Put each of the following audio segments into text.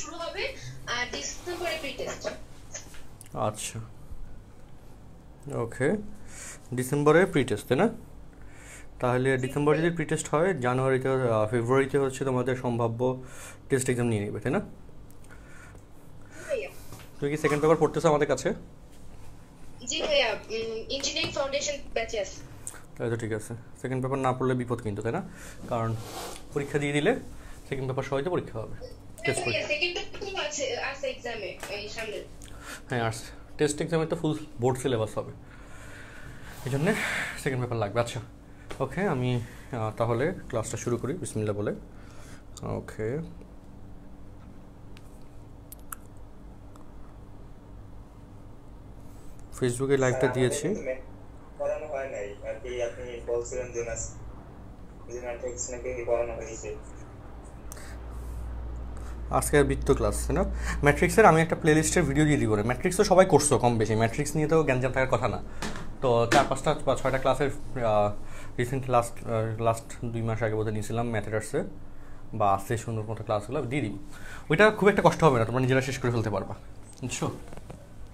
শুরু হবে আর ডিসেম্বরে প্রি টেস্ট। আচ্ছা ওকে, ডিসেম্বরে প্রি টেস্ট তাই না? তাহলে ডিসেম্বরে যদি প্রি টেস্ট হয়, জানুয়ারিতে ফেব্রুয়ারিতে হচ্ছে তোমাদের সম্ভাব্য টেস্ট এক্সাম নিয়ে নেবে তাই না? তুই কি সেকেন্ড পেপার পড়তেছো আমাদের কাছে? জি ভাইয়া, ইঞ্জিনিয়ারিং ফাউন্ডেশন ব্যাচে আছে। তাই তো ঠিক আছে, সেকেন্ড পেপার না পড়লে বিপদ কিন্তু তাই না? কারণ পরীক্ষা দিয়ে দিলে সেকেন্ড পেপার সহজে পরীক্ষা হবে, টেস্ট পরীক্ষা। সেকেন্ড পেপার আছে এক্সামে এই সামনে। হ্যাঁ আর টেস্ট এক্সামে তো ফুল বোর্ড সিলেবাস হবে, এই জন্যে সেকেন্ড পেপার লাগবে। আচ্ছা ওকে, আমি তাহলে ক্লাসটা শুরু করি বিসমিল্লাহ বলে। ওকে ফেসবুকে লাইভটা দিয়েছি। পড়ানো হয় নাই আর কি, আপনি বলছিলেন যে ম্যাট্রিক্স নাকি পড়ানো হয়েছে আজকে বৃত্ত ক্লাস তাই না? ম্যাট্রিক্সের আমি একটা প্লেলিস্টের ভিডিও দিয়ে দিব। ম্যাট্রিক্স তো সবাই করছো কম বেশি, ম্যাট্রিক্স নিয়ে তো গ্যাঞ্জাম থাকার কথা না। তো 4-5টা বা 6টা ক্লাসের রিসেন্ট লাস্ট 2 মাস আগে বোধহয় নিয়েছিলাম ম্যাথেটার্সে, বা আসছে সুন্দর মতো ক্লাসগুলো দিয়ে দিই। ওইটা খুব একটা কষ্ট হবে না, তোমরা নিজেরা শেষ করে ফেলতে পারবা, বুঝছো?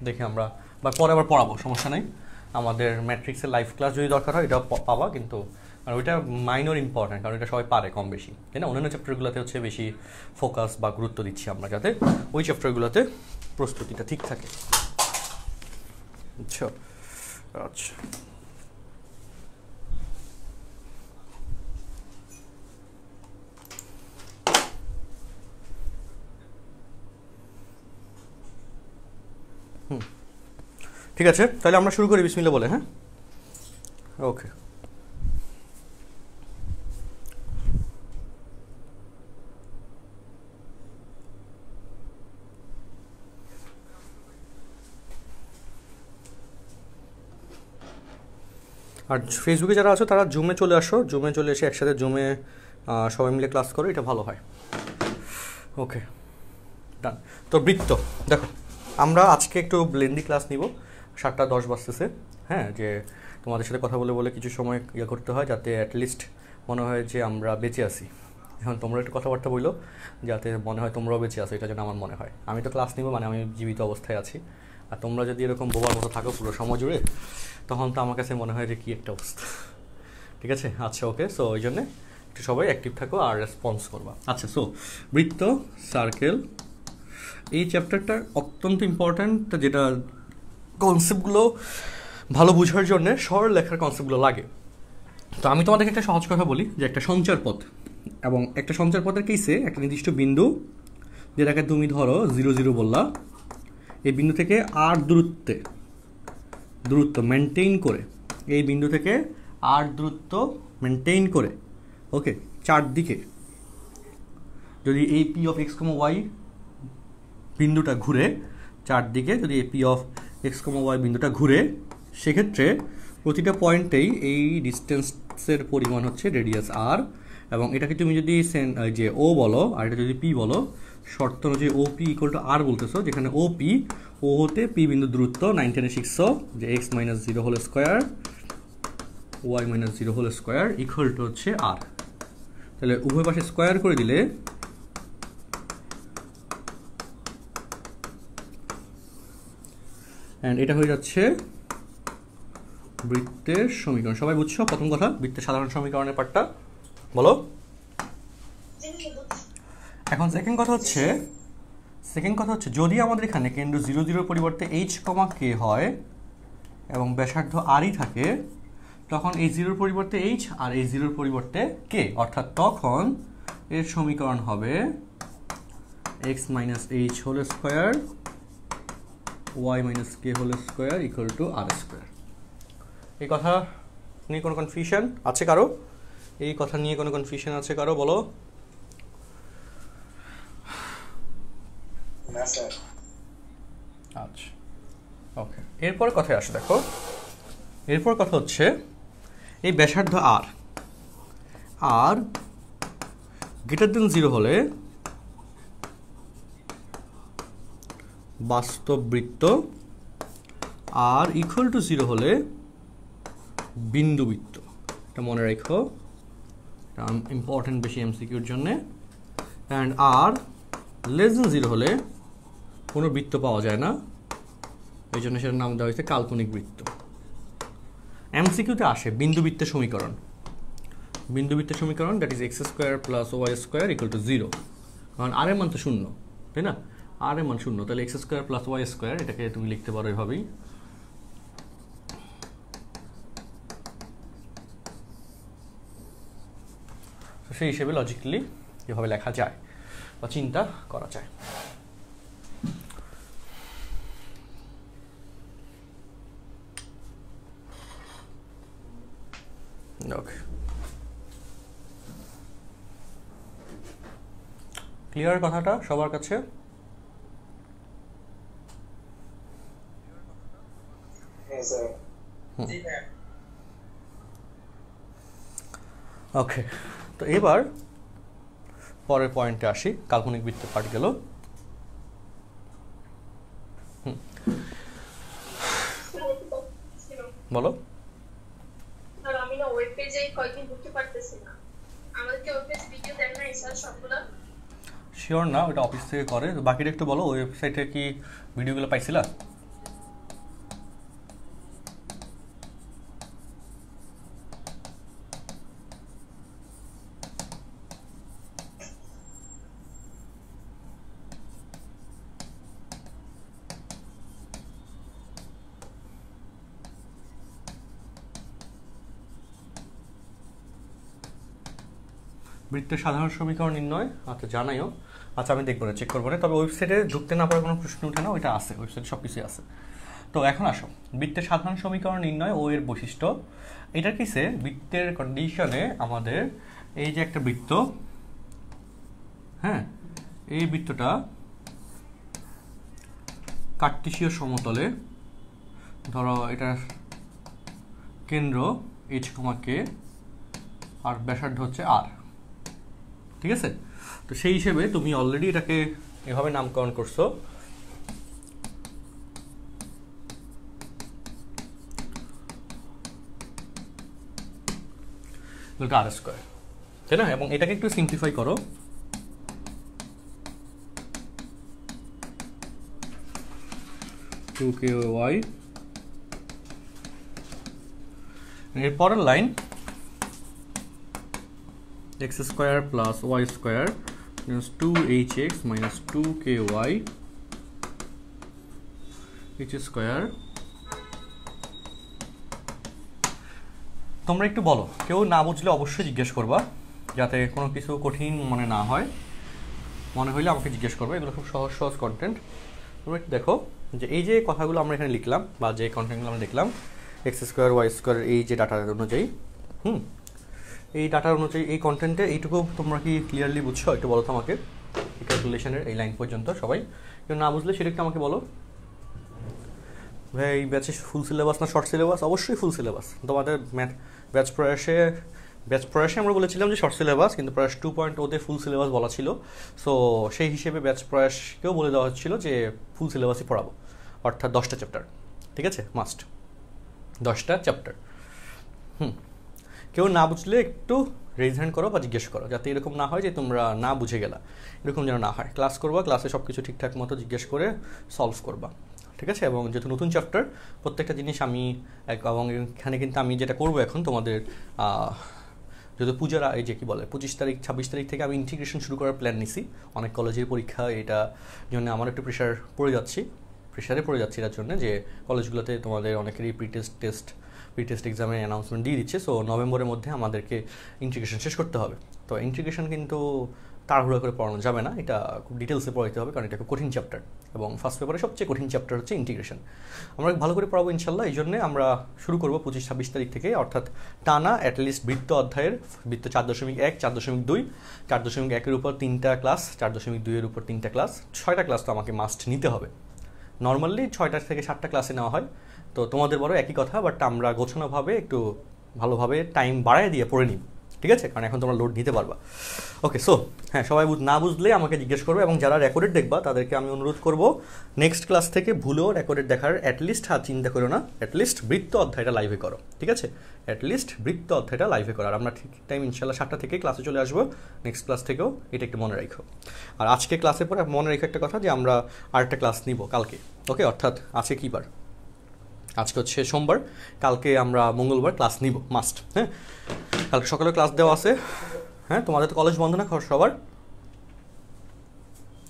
দেখে আমরা বা পরে আবার পড়াবো, সমস্যা নেই। আমাদের ম্যাট্রিক্সের লাইভ ক্লাস যদি দরকার হয় এটাও পাবা, কিন্তু আর ওইটা মাইনর ইম্পর্ট্যান্ট, কারণ এটা সবাই পারে কম বেশি তাই না? অন্যান্য চ্যাপ্টারগুলোতে হচ্ছে বেশি ফোকাস বা গুরুত্ব দিচ্ছি আমরা, যাতে ওই চ্যাপ্টারগুলোতে প্রস্তুতিটা ঠিক থাকে, বুঝছো? আচ্ছা ঠিক আছে, তাহলে আমরা শুরু করি বিসমিল্লাহ বলে। হ্যাঁ ওকে, আর ফেসবুকে যারা আছো তারা জুমে চলে আসো, জুমে চলে এসে একসাথে জুমে সবাই মিলে ক্লাস করো, এটা ভালো হয়। ওকে ডান। তো বৃত্ত দেখো, আমরা আজকে একটু লেন্দি ক্লাস নিব, 7:10 বাজতেছে। হ্যাঁ, যে তোমাদের সাথে কথা বলে বলে কিছু সময় ইয়ে করতে হয়, যাতে অ্যাটলিস্ট মনে হয় যে আমরা বেঁচে আছি। এখন তোমরা একটু কথাবার্তা বললো, যাতে মনে হয় তোমরাও বেঁচে আছো, এটা যেন আমার মনে হয়। আমি তো ক্লাস নিব মানে আমি জীবিত অবস্থায় আছি, আর তোমরা যদি এরকম বোবার মতো থাকো পুরো সময় জুড়ে, তখন তো আমার কাছে মনে হয় যে কী একটা অবস্থা। ঠিক আছে, আচ্ছা ওকে। সো ওই জন্যে একটু সবাই অ্যাক্টিভ থাকো আর রেসপন্স করবা। আচ্ছা, সো বৃত্ত, সার্কেল, এই চ্যাপ্টারটা অত্যন্ত ইম্পর্ট্যান্ট, যেটা কনসেপ্টগুলো ভালো বোঝার জন্যে সরল লেখার কনসেপ্টগুলো লাগে। তো আমি তোমাদেরকে একটা সহজ কথা বলি, যে একটা সঞ্চার পথ, এবং একটা সঞ্চার পথের কেসে একটা নির্দিষ্ট বিন্দু, যেটাকে তুমি ধরো 0, 0 বললা, এই বিন্দু থেকে আর দূরত্ব মেনটেইন করে, এই বিন্দু থেকে আর দূরত্ব মেনটেইন করে, ওকে, চারদিকে যদি এই P of X comma Y বিন্দুটা ঘুরে, চারদিকে যদি এই P of X comma Y বিন্দুটা ঘুরে, সেক্ষেত্রে প্রতিটা পয়েন্টেই এই ডিস্টেন্সের পরিমাণ হচ্ছে রেডিয়াস আর, এবং এটাকে তুমি যদি যে ও বলো আর এটা যদি পি বলো, শর্ত অনুযায়ী ও পি ইকুয়াল টু আর বলতেছো, যেখানে ও হতে পি বিন্দু দূরত্ব 9 শিখছো যে X minus 0 whole square Y minus 0 whole square equal to হচ্ছে আর। তাহলে উভয় পাশে স্কোয়ার করে দিলে অ্যান্ড এটা হয়ে যাচ্ছে বৃত্তের সমীকরণ। সবাই বুঝছো প্রথম কথা, বৃত্তের সাধারণ সমীকরণের পার্টটা বলো। এখন সেকেন্ড কথা হচ্ছে যদি আমাদের এখানে কেন্দ্র 0, 0 পরিবর্তে এইচ কমা কে হয় এবং ব্যাসার্ধ আরই থাকে, তখন এই 0 পরিবর্তে এইচ আর এই 0 পরিবর্তে কে, অর্থাৎ তখন এর সমীকরণ হবে X minus H whole square Y minus K whole square equal to R square. এই কথা নিয়ে কোনো কনফিউশন আছে কারো? এই কথা নিয়ে কোনো কনফিউশন আছে কারো, বলো। না স্যার। আচ্ছা ওকে, এরপর কথায় আসো। দেখো, এরপর কথা হচ্ছে এই ব্যাসার্ধ আর গ্রেটার দেন 0 হলে বাস্তব বৃত্ত, আর ইকুয়াল টু 0 হলে বিন্দু বৃত্ত। এটা মনে রাখো, এটা ইম্পর্টেন্ট বেশি এমসিকিউর জন্যে। অ্যান্ড আর লেস দেন 0 হলে কোনো বৃত্ত পাওয়া যায় না, এই জন্য সেটার নাম দেওয়া হয়েছে কাল্পনিক বৃত্ত। এমসিকিউতে আসে বিন্দুবৃত্তের সমীকরণ, বিন্দুবৃত্তের সমীকরণ that is X square plus Y square equal to 0, কারণ আর এর মান তো 0, তাই না? আর এর মান 0, তাহলে X square plus Y square এটাকে তুমি লিখতে পারো এভাবেই। সেই হিসেবে লজিক্যালি এভাবে লেখা যায় বা চিন্তা করা যায়। ওকে, ক্লিয়ার কথাটা সবার কাছে? হ্যাঁ স্যার। ওকে, তো এবার পরের পয়েন্টে আসি, কাল্পনিক বৃত্ত পাঠ গেল। বলো। স্যার আমি না ওয়েব পেজে কয়েকদিন ঢুকতে পারতেছি না, আমাদেরকে ওয়েব পেজ ভিডিও দেন না স্যার সবগুলো? শিওর না, ওটা অফিস থেকে করে। বাকিটা একটু বলো, ওয়েবসাইটে কি ভিডিওগুলো পাইছিলা? বৃত্তের সাধারণ সমীকরণ নির্ণয়, আচ্ছা জানাইও। আচ্ছা আমি দেখবো না, চেক করবো না, তবে ওয়েবসাইটে ঢুকতে না পারার কোনো প্রশ্ন ওঠে না, ওইটা আছে ওয়েবসাইটে, সব কিছুই আছে। তো এখন আসো, বৃত্তের সাধারণ সমীকরণ নির্ণয় ও এর বৈশিষ্ট্য। এটার কিসে বৃত্তের কন্ডিশনে আমাদের এই যে একটা বৃত্ত, হ্যাঁ, এই বৃত্তটা কার্টেসীয় সমতলে, ধরো এটার কেন্দ্র এইচ কমা কে আর ব্যাসার্ধ হচ্ছে আর, ঠিক আছে? তো সেই হিসেবে তুমি অলরেডি এটাকে এভাবে নামকরণ করছো, আর স্কোয়ার, তাই না? এবং এটাকে একটু সিম্পলিফাই করো, টু কে ওয়াই, এর পরের line x square plus y square minus 2hx minus 2ky h square। তোমরা একটু বলো, কেউ না বুঝলে অবশ্যই জিজ্ঞেস করবা, যাতে কোনো কিছু কঠিন মনে না হয়। মনে হইলে আমাকে জিজ্ঞেস করবে, এগুলো খুব সহজ সহজ কন্টেন্ট। তোমরা একটু দেখো যে এই যে কথাগুলো আমরা এখানে লিখলাম বা যে কন্টেন্টগুলো আমরা দেখলাম, এক্স স্কোয়ার ওয়াই স্কোয়ার এই যে ডাটা অনুযায়ী, এই ডাটার অনুযায়ী এই কন্টেন্টে এইটুকু তোমরা কি ক্লিয়ারলি বুঝছো? একটু বলো তো আমাকে, এই ক্যালকুলেশনের এই লাইন পর্যন্ত সবাই। কেউ না বুঝলে সেটা একটু আমাকে বলো। ভাই এই ব্যাচে ফুল সিলেবাস না শর্ট সিলেবাস? অবশ্যই ফুল সিলেবাস। তোমাদের ম্যাথ ব্যাচ প্রয়াসে আমরা বলেছিলাম যে শর্ট সিলেবাস, কিন্তু প্রয়াস 2.0-তে ফুল সিলেবাস বলা ছিল। সো সেই হিসেবে ব্যাচ প্রয়াসকেও বলে দেওয়া হচ্ছিল যে ফুল সিলেবাসই পড়াবো, অর্থাৎ 10টা চ্যাপ্টার, ঠিক আছে? মাস্ট 10টা চ্যাপ্টার। কেউ না বুঝলে একটু রেজ হ্যান্ড করো বা জিজ্ঞেস করো, যাতে এরকম না হয় যে তোমরা না বুঝে গেলা, এরকম যেন না হয়। ক্লাস করবা, ক্লাসে সব কিছু ঠিকঠাক মতো জিজ্ঞেস করে সলভ করবা, ঠিক আছে? এবং যেহেতু নতুন চ্যাপ্টার, প্রত্যেকটা জিনিস আমি এবং এখানে কিন্তু আমি যেটা করবো এখন তোমাদের, যেহেতু পূজার এই যে কী বলে 25 তারিখ 26 তারিখ থেকে আমি ইন্টিগ্রেশন শুরু করার প্ল্যান নিছি। অনেক কলেজের পরীক্ষা, এটা জন্য আমার একটু প্রেশারে পড়ে যাচ্ছি এটার জন্য, যে কলেজগুলোতে তোমাদের অনেকেরই প্রি টেস্ট এক্সামের অ্যানাউন্সমেন্ট দিয়ে দিচ্ছে। সো নভেম্বরের মধ্যে আমাদেরকে ইন্টিগ্রেশন শেষ করতে হবে। তো ইন্টিগ্রেশন কিন্তু তাড়াহুড়া করে পড়ানো যাবে না, এটা খুব ডিটেলসে পড়াইতে হবে, কারণ এটা খুব কঠিন চ্যাপ্টার এবং ফার্স্ট পেপারে সবচেয়ে কঠিন চ্যাপ্টার হচ্ছে ইন্টিগ্রেশন। আমরা ভালো করে পড়াবো ইনশাল্লাহ। এই জন্যে আমরা শুরু করবো 25-26 তারিখ থেকে, অর্থাৎ টানা অ্যাটলিস্ট বৃত্ত অধ্যায়ের বৃত্ত 4.1, 4.2, 4.1-এর উপর 3টা ক্লাস, 4.2-এর উপর 3টা ক্লাস, 6টা ক্লাস তো আমাকে মাস্ট নিতে হবে। নর্মালি 6টা থেকে 7টা ক্লাসে নেওয়া হয়, তো তোমাদের বড় একই কথা, বাট আমরা গোছানোভাবে একটু ভালোভাবে টাইম বাড়ায় দিয়ে পড়ে নিই, ঠিক আছে, কারণ এখন তোমরা লোড নিতে পারবা। ওকে, সো হ্যাঁ, সবাই না বুঝলে আমাকে জিজ্ঞেস করবে, এবং যারা রেকর্ডেড দেখবা তাদেরকে আমি অনুরোধ করব নেক্সট ক্লাস থেকে ভুলেও রেকর্ডেড দেখার অ্যাটলিস্ট চিন্তা করো না, অ্যাটলিস্ট বৃত্ত অধ্যায়টা লাইভে করো, ঠিক আছে, অ্যাটলিস্ট বৃত্ত অধ্যায়টা লাইভে করো। আর আমরা ঠিক টাইম ইনশাল্লাহ 7টা থেকে ক্লাসে চলে আসবো, নেক্সট ক্লাস থেকেও এটা একটু মনে রাখো। আর আজকে ক্লাসের পরে মনে রেখো একটা কথা, যে আমরা আরেকটা ক্লাস নিব কালকে, ওকে, অর্থাৎ আজকে কী বার, আজকে হচ্ছে সোমবার, কালকে আমরা মঙ্গলবার ক্লাস নিব মাস্ট। হ্যাঁ, কালকে সকালে ক্লাস দেওয়া আছে। হ্যাঁ, তোমাদের তো কলেজ বন্ধ না সবার,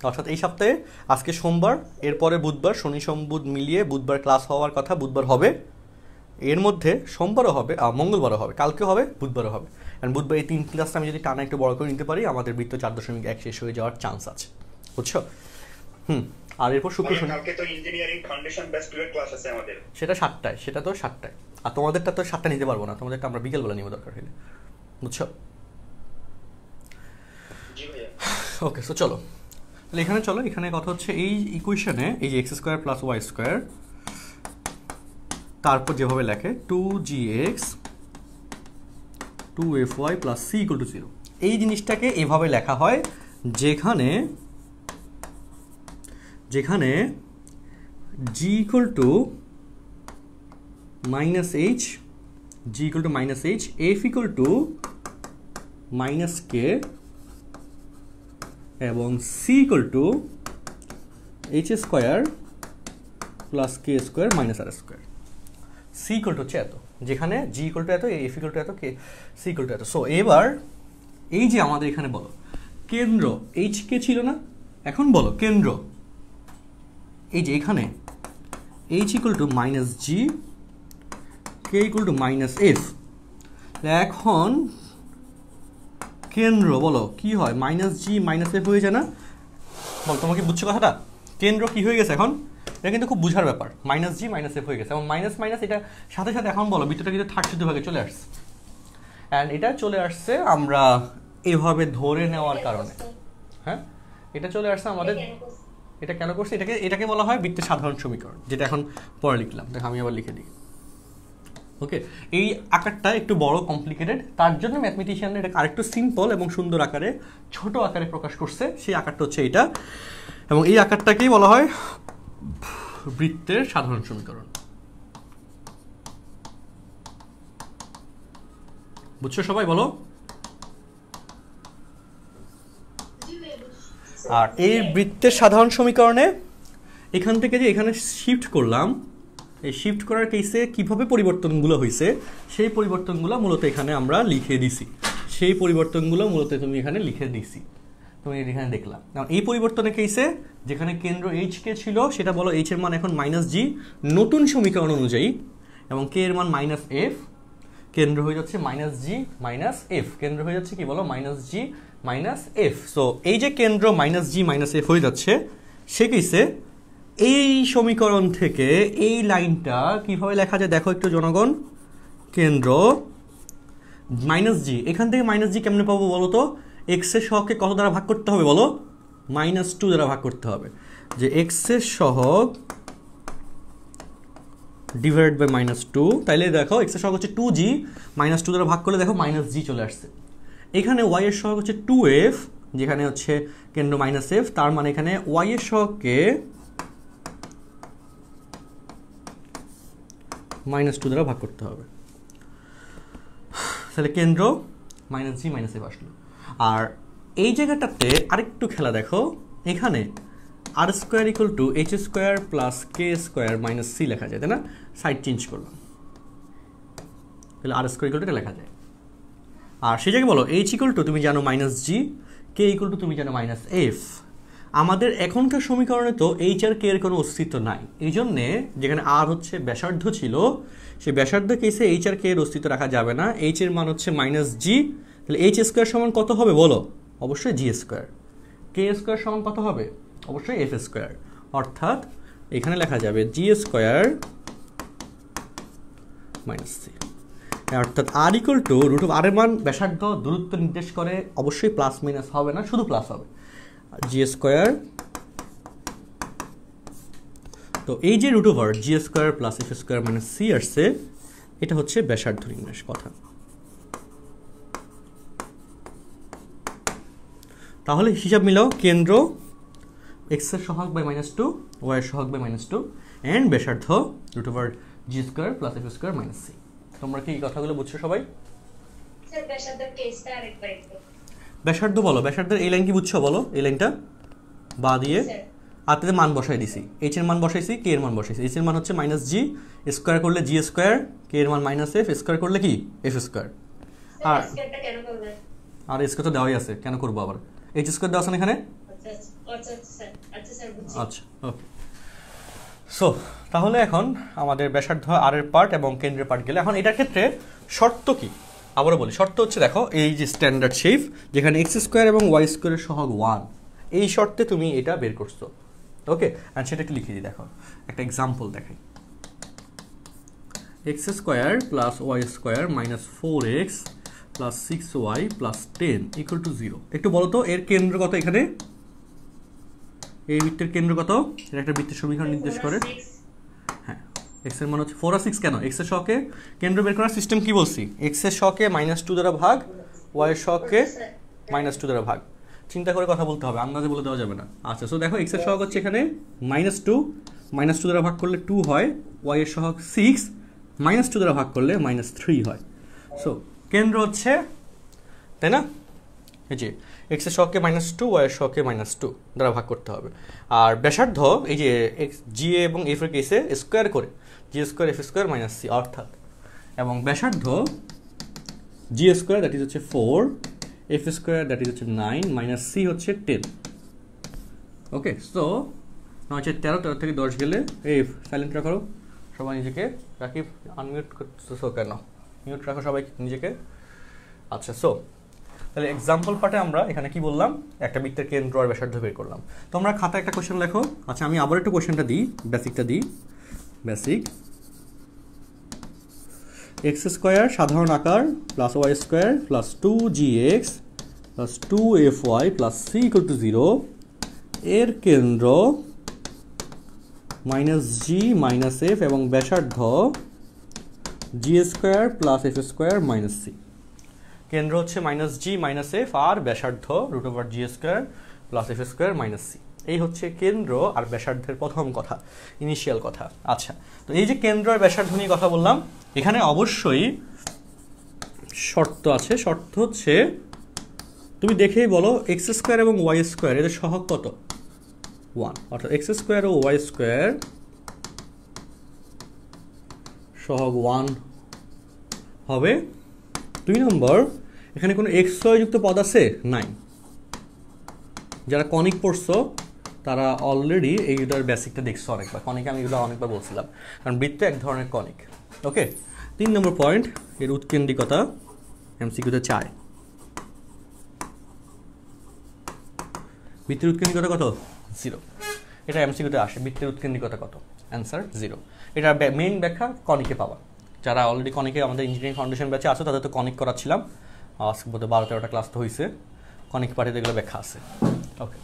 অর্থাৎ এই সপ্তাহে আজকে সোমবার, এরপরে বুধবার, শনি সোম বুধ মিলিয়ে বুধবার ক্লাস হওয়ার কথা, বুধবার হবে, এর মধ্যে সোমবারও হবে, মঙ্গলবারও হবে, কালকে হবে, বুধবারও হবে। অ্যান্ড বুধবার এই 3 ক্লাসটা আমি যদি টানা একটু বড় করে নিতে পারি, আমাদের বৃত্ত 4.1 শেষ হয়ে যাওয়ার চান্স আছে, বুঝছো? আর এরপর শুক্র শনি কালকে তো ইঞ্জিনিয়ারিং ফাউন্ডেশন বেস্ট ক্লাস আছে আমাদের, সেটা 7টায়, সেটা তো 7টায়। আর তোমাদেরটা তো 7টা নিতে পারবো না, তোমাদেরটা আমরা বিকেলবেলা নিব দরকার হলে, বুঝছো? ওকে, সো চলো তাহলে এখানে চলো, এখানে কথা হচ্ছে এই ইকুয়েশনে এই যে x² + y², তারপর যেভাবে লেখে 2gx 2fy + c = 0, এই জিনিসটাকে এভাবে লেখা হয়, যেখানে g = -h, g = -h, f = -k এবং c = h² + k² - r²। c হচ্ছে এত, যেখানে g এত, f এত, k c এত। সো এবার এই যে আমাদের এখানে বলো কেন্দ্র hk ছিল না, এখন বলো কেন্দ্র, এই যে এখানে h = -g, k = -f, এখন কেন্দ্র বলো কি হয়, -g -f হয়ে যায় না? বল, তোমাকে বুঝছো কথাটা? কেন্দ্র কি হয়ে গেছে এখন? এটা কিন্তু খুব বুঝার ব্যাপার, -g -f হয়ে গেছে, এবং মাইনাস এটা সাথে সাথে এখন বলো বৃত্তটা কিন্তু 3rd ভাগে চলে আসছে, অ্যান্ড এটা চলে আসছে আমরা এভাবে ধরে নেওয়ার কারণে। হ্যাঁ, এটা চলে আসছে আমাদের, এটা কেন করছে, এটাকে বলা হয় বৃত্তের সাধারণ সমীকরণ, যেটা এখন পরে লিখলাম। দেখো আমি আবার লিখে দিই। ওকে, এই আকারটা একটু বড়, কমপ্লিকেটেড, তার জন্য ম্যাথমেটিশিয়ানরা এটা আরেকটু সিম্পল এবং সুন্দর আকারে, ছোট আকারে প্রকাশ করছে। সেই আকারটা হচ্ছে এইটা, এবং এই আকারটাকেই বলা হয় বৃত্তের সাধারণ সমীকরণ। বুঝছো সবাই? বলো। আর এই বৃত্তের সাধারণ সমীকরণে এখান থেকে যে এখানে শিফট করলাম, এই শিফট করার কেসে কিভাবে পরিবর্তনগুলো হয়েছে, সেই পরিবর্তনগুলো মূলত এখানে আমরা লিখে দিছি, তুমি এখানে লিখে দিছি, তুমি এখানে দেখলাম। এই পরিবর্তনের কেসে যেখানে কেন্দ্র hk ছিল, সেটা বলো h এর মান এখন -g নতুন সমীকরণ অনুযায়ী, এবং k এর মান -f, কেন্দ্র হয়ে যাচ্ছে -g -f, কেন্দ্র হয়ে যাচ্ছে কি বলো, -g -f। সো এই যে কেন্দ্র -g -f হয়ে যাচ্ছে, সে কেসে এই সমীকরণ থেকে এই লাইনটা কিভাবে লেখা যায় দেখো একটু জনগণ। কেন্দ্র -g, এখান থেকে -g কেমনে পাবো বলো তো? x এর সহগকে কত দ্বারা ভাগ করতে হবে বলো? -2 দ্বারা ভাগ করতে হবে, যে x এর সহগ ডিভাইডেড বাই -2। তাইলে দেখো x এর সহগ হচ্ছে 2g, -2 দ্বারা ভাগ করলে দেখো -g চলে আসছে। এখানে y এর সহগ হচ্ছে 2f, যেখানে হচ্ছে কেন্দ্র -f, তার মানে এখানে y এর সহগকে -2 দ্বারা ভাগ করতে হবে, তাহলে কেন্দ্র -g -f আসলো। আর এই জায়গাটাতে আরেকটু খেলা দেখো, এখানে r² = h² + k² - c লেখা যায়, তাই না? সাইড চেঞ্জ করলাম, তাহলে r² এটা লেখা যায়। আর সেই জায়গায় বলো h = তুমি জানো -g, k = তুমি জানো -f। আমাদের এখনকার সমীকরণে তো h আর k এর কোনো অস্তিত্ব নাই, এই জন্যে যেখানে r হচ্ছে ব্যাসার্ধ ছিল, সেই ব্যাসার্ধ কেসে h আর k এর অস্তিত্ব রাখা যাবে না। h এর মান হচ্ছে -g, তাহলে h² সমান কত হবে বলো? অবশ্যই g²। k² সমান কত হবে? অবশ্যই f²। অর্থাৎ এখানে লেখা যাবে g² - c, অর্থাৎ r √ r এর মান ব্যাসার্ধ দূরত্ব নির্দেশ করে, অবশ্যই প্লাস মাইনাস হবে না, শুধু প্লাস হবে, g²। তো এই যে √ g² + f² - c আসছে, এটা হচ্ছে ব্যাসার্ধ নির্ণয়ের কথা। তাহলে হিসাব মিলাও, কেন্দ্র x এর সহগ বাই -2, y এর সহগ বাই -2 এন্ড ব্যাসার্ধ √g² + f² - c। তোমরা কি এই কথাগুলো বুঝছো সবাই? স্যার ব্যাসার্ধের কেসটা আরেকবার একটু। ব্যাসার্ধ বলো, ব্যাসার্ধের এই লাইন কি বুঝছো বলো? এই লাইনটা বা দিয়ে আতে মান বসাই দিছি, h এর মান বসাইছি, k এর মান বসাইছি। h এর মান হচ্ছে -g, স্কয়ার করলে g², k এর মান -f, স্কয়ার করলে কি f²। আর স্কয়ারটা কেন করবেন? আর স্কয়ার তো দেওয়াই আছে, কেন করব আবার? h² দেওয়া আছে না এখানে? আচ্ছা স্যার, আচ্ছা স্যার বুঝছি। আচ্ছা ওকে। সো তাহলে এখন আমাদের ব্যাসার্ধ আর এর পার্ট এবং কেন্দ্রের পার্ট গেলে, এখন এটার ক্ষেত্রে শর্ত কি আবারও বলি। শর্ত হচ্ছে দেখো, এই যে স্ট্যান্ডার্ড শেপ যেখানে x² এবং y² এর সহগ 1, এই শর্তে তুমি এটা বের করছো। ওকে, আর সেটা একটু লিখে দিই, দেখো একটা এক্সাম্পল দেখাই। x² + y² - 4x + 6y + 10 = 0। একটু বলো তো এর কেন্দ্র কত? এখানে এই বৃত্তের কেন্দ্র কত? এটা একটা বৃত্তের সমীকরণ নির্দেশ করে। হ্যাঁ, x এর মান হচ্ছে 4 আর 6। কেন? x এর সহগে কেন্দ্র বের করার সিস্টেম কি বলছি? x এর সহগে -2 দ্বারা ভাগ, y এর সহগে -2 দ্বারা ভাগ। চিন্তা করে কথা বলতে হবে, আন্দাজে বলে দেওয়া যাবে না। আচ্ছা, সো দেখো x এর সহগ হচ্ছে এখানে -2, -2 দ্বারা ভাগ করলে 2 হয়, y এর সহগ 6, -2 দ্বারা ভাগ করলে -3 হয়। সো কেন্দ্র হচ্ছে, তাই না, এই যে x এর সহগকে -2, y এর সহগকে -2 দ্বারা ভাগ করতে হবে। আর ব্যাসার্ধ এই যে g এবং f এর কেসে স্কয়ার করে g² f² - c অর্থাৎ, এবং ব্যাসার্ধ g² দ্যাট ইজ হচ্ছে 4, f² দ্যাট ইজ হচ্ছে 9, - c হচ্ছে 10। ওকে, সো 9 হচ্ছে 13, 13 থেকে 10 গেলে এই সাইলেন্ট রাখো সবাই নিজেকে। রাকিব আনমিউট করতেছো কেন? মিউট রাখো সবাই নিজেকে। আচ্ছা, সো তাহলে এক্সাম্পল পার্টে আমরা এখানে কি বললাম? একটা বৃত্তের কেন্দ্র আর ব্যাসার্ধ বের করলাম। তোমরা খাতায় একটা কোশ্চেন লেখো। আচ্ছা, আমি আবার একটু কোশ্চেনটা দিই, বেসিকটা দিই। বেসিক x² সাধারণ আকার + y² + 2gx + 2fy + c = 0 এর কেন্দ্র -g - f এবং ব্যাসার্ধ g² + f² - c। কেন্দ্র হচ্ছে -g - f আর ব্যাসার্ধ √g² + f² - c। এই হচ্ছে কেন্দ্র আর ব্যাসার্ধের প্রথম কথা, ইনিশিয়াল কথা। আচ্ছা, তো এই যে কেন্দ্র আর ব্যাসার্ধ নিয়ে কথা বললাম, এখানে অবশ্যই শর্ত আছে। শর্ত হচ্ছে, তুমি দেখেই বলো x² এবং y² এদের সহগ কত? 1, অর্থাৎ x² ও y² সহগ 1 হবে। 2 নম্বর, এখানে কোনো xy যুক্ত পদ আছে? নাই। যারা কনিক পড়ছো তারা অলরেডি এইটার বেসিকটা দেখছো অনেকবার। কনিকে আমি এগুলো অনেকবার বলছিলাম, কারণ বৃত্ত এক ধরনের কনিক। ওকে, 3 নম্বর পয়েন্ট, এর উৎকেন্দ্রিকতা এমসিকিউতে চায়। বৃত্তের উৎকেন্দ্রিকতা কত? 0। এটা এমসিকিউতে আসে, বৃত্তের উৎকেন্দ্রিকতা কত? অ্যান্সার 0। এটা মেইন ব্যাখ্যা কনিকে পাবা। যারা অলরেডি কনিকে আমাদের ইঞ্জিনিয়ারিং ফাউন্ডেশন ব্যাচে আছো তাদের তো কনিক করাচ্ছিলাম, আজকে বোধ হয় 12-13টা ক্লাস তো হয়েছে, কনিক পাঠিয়ে এগুলো ব্যাখ্যা আছে। ওকে,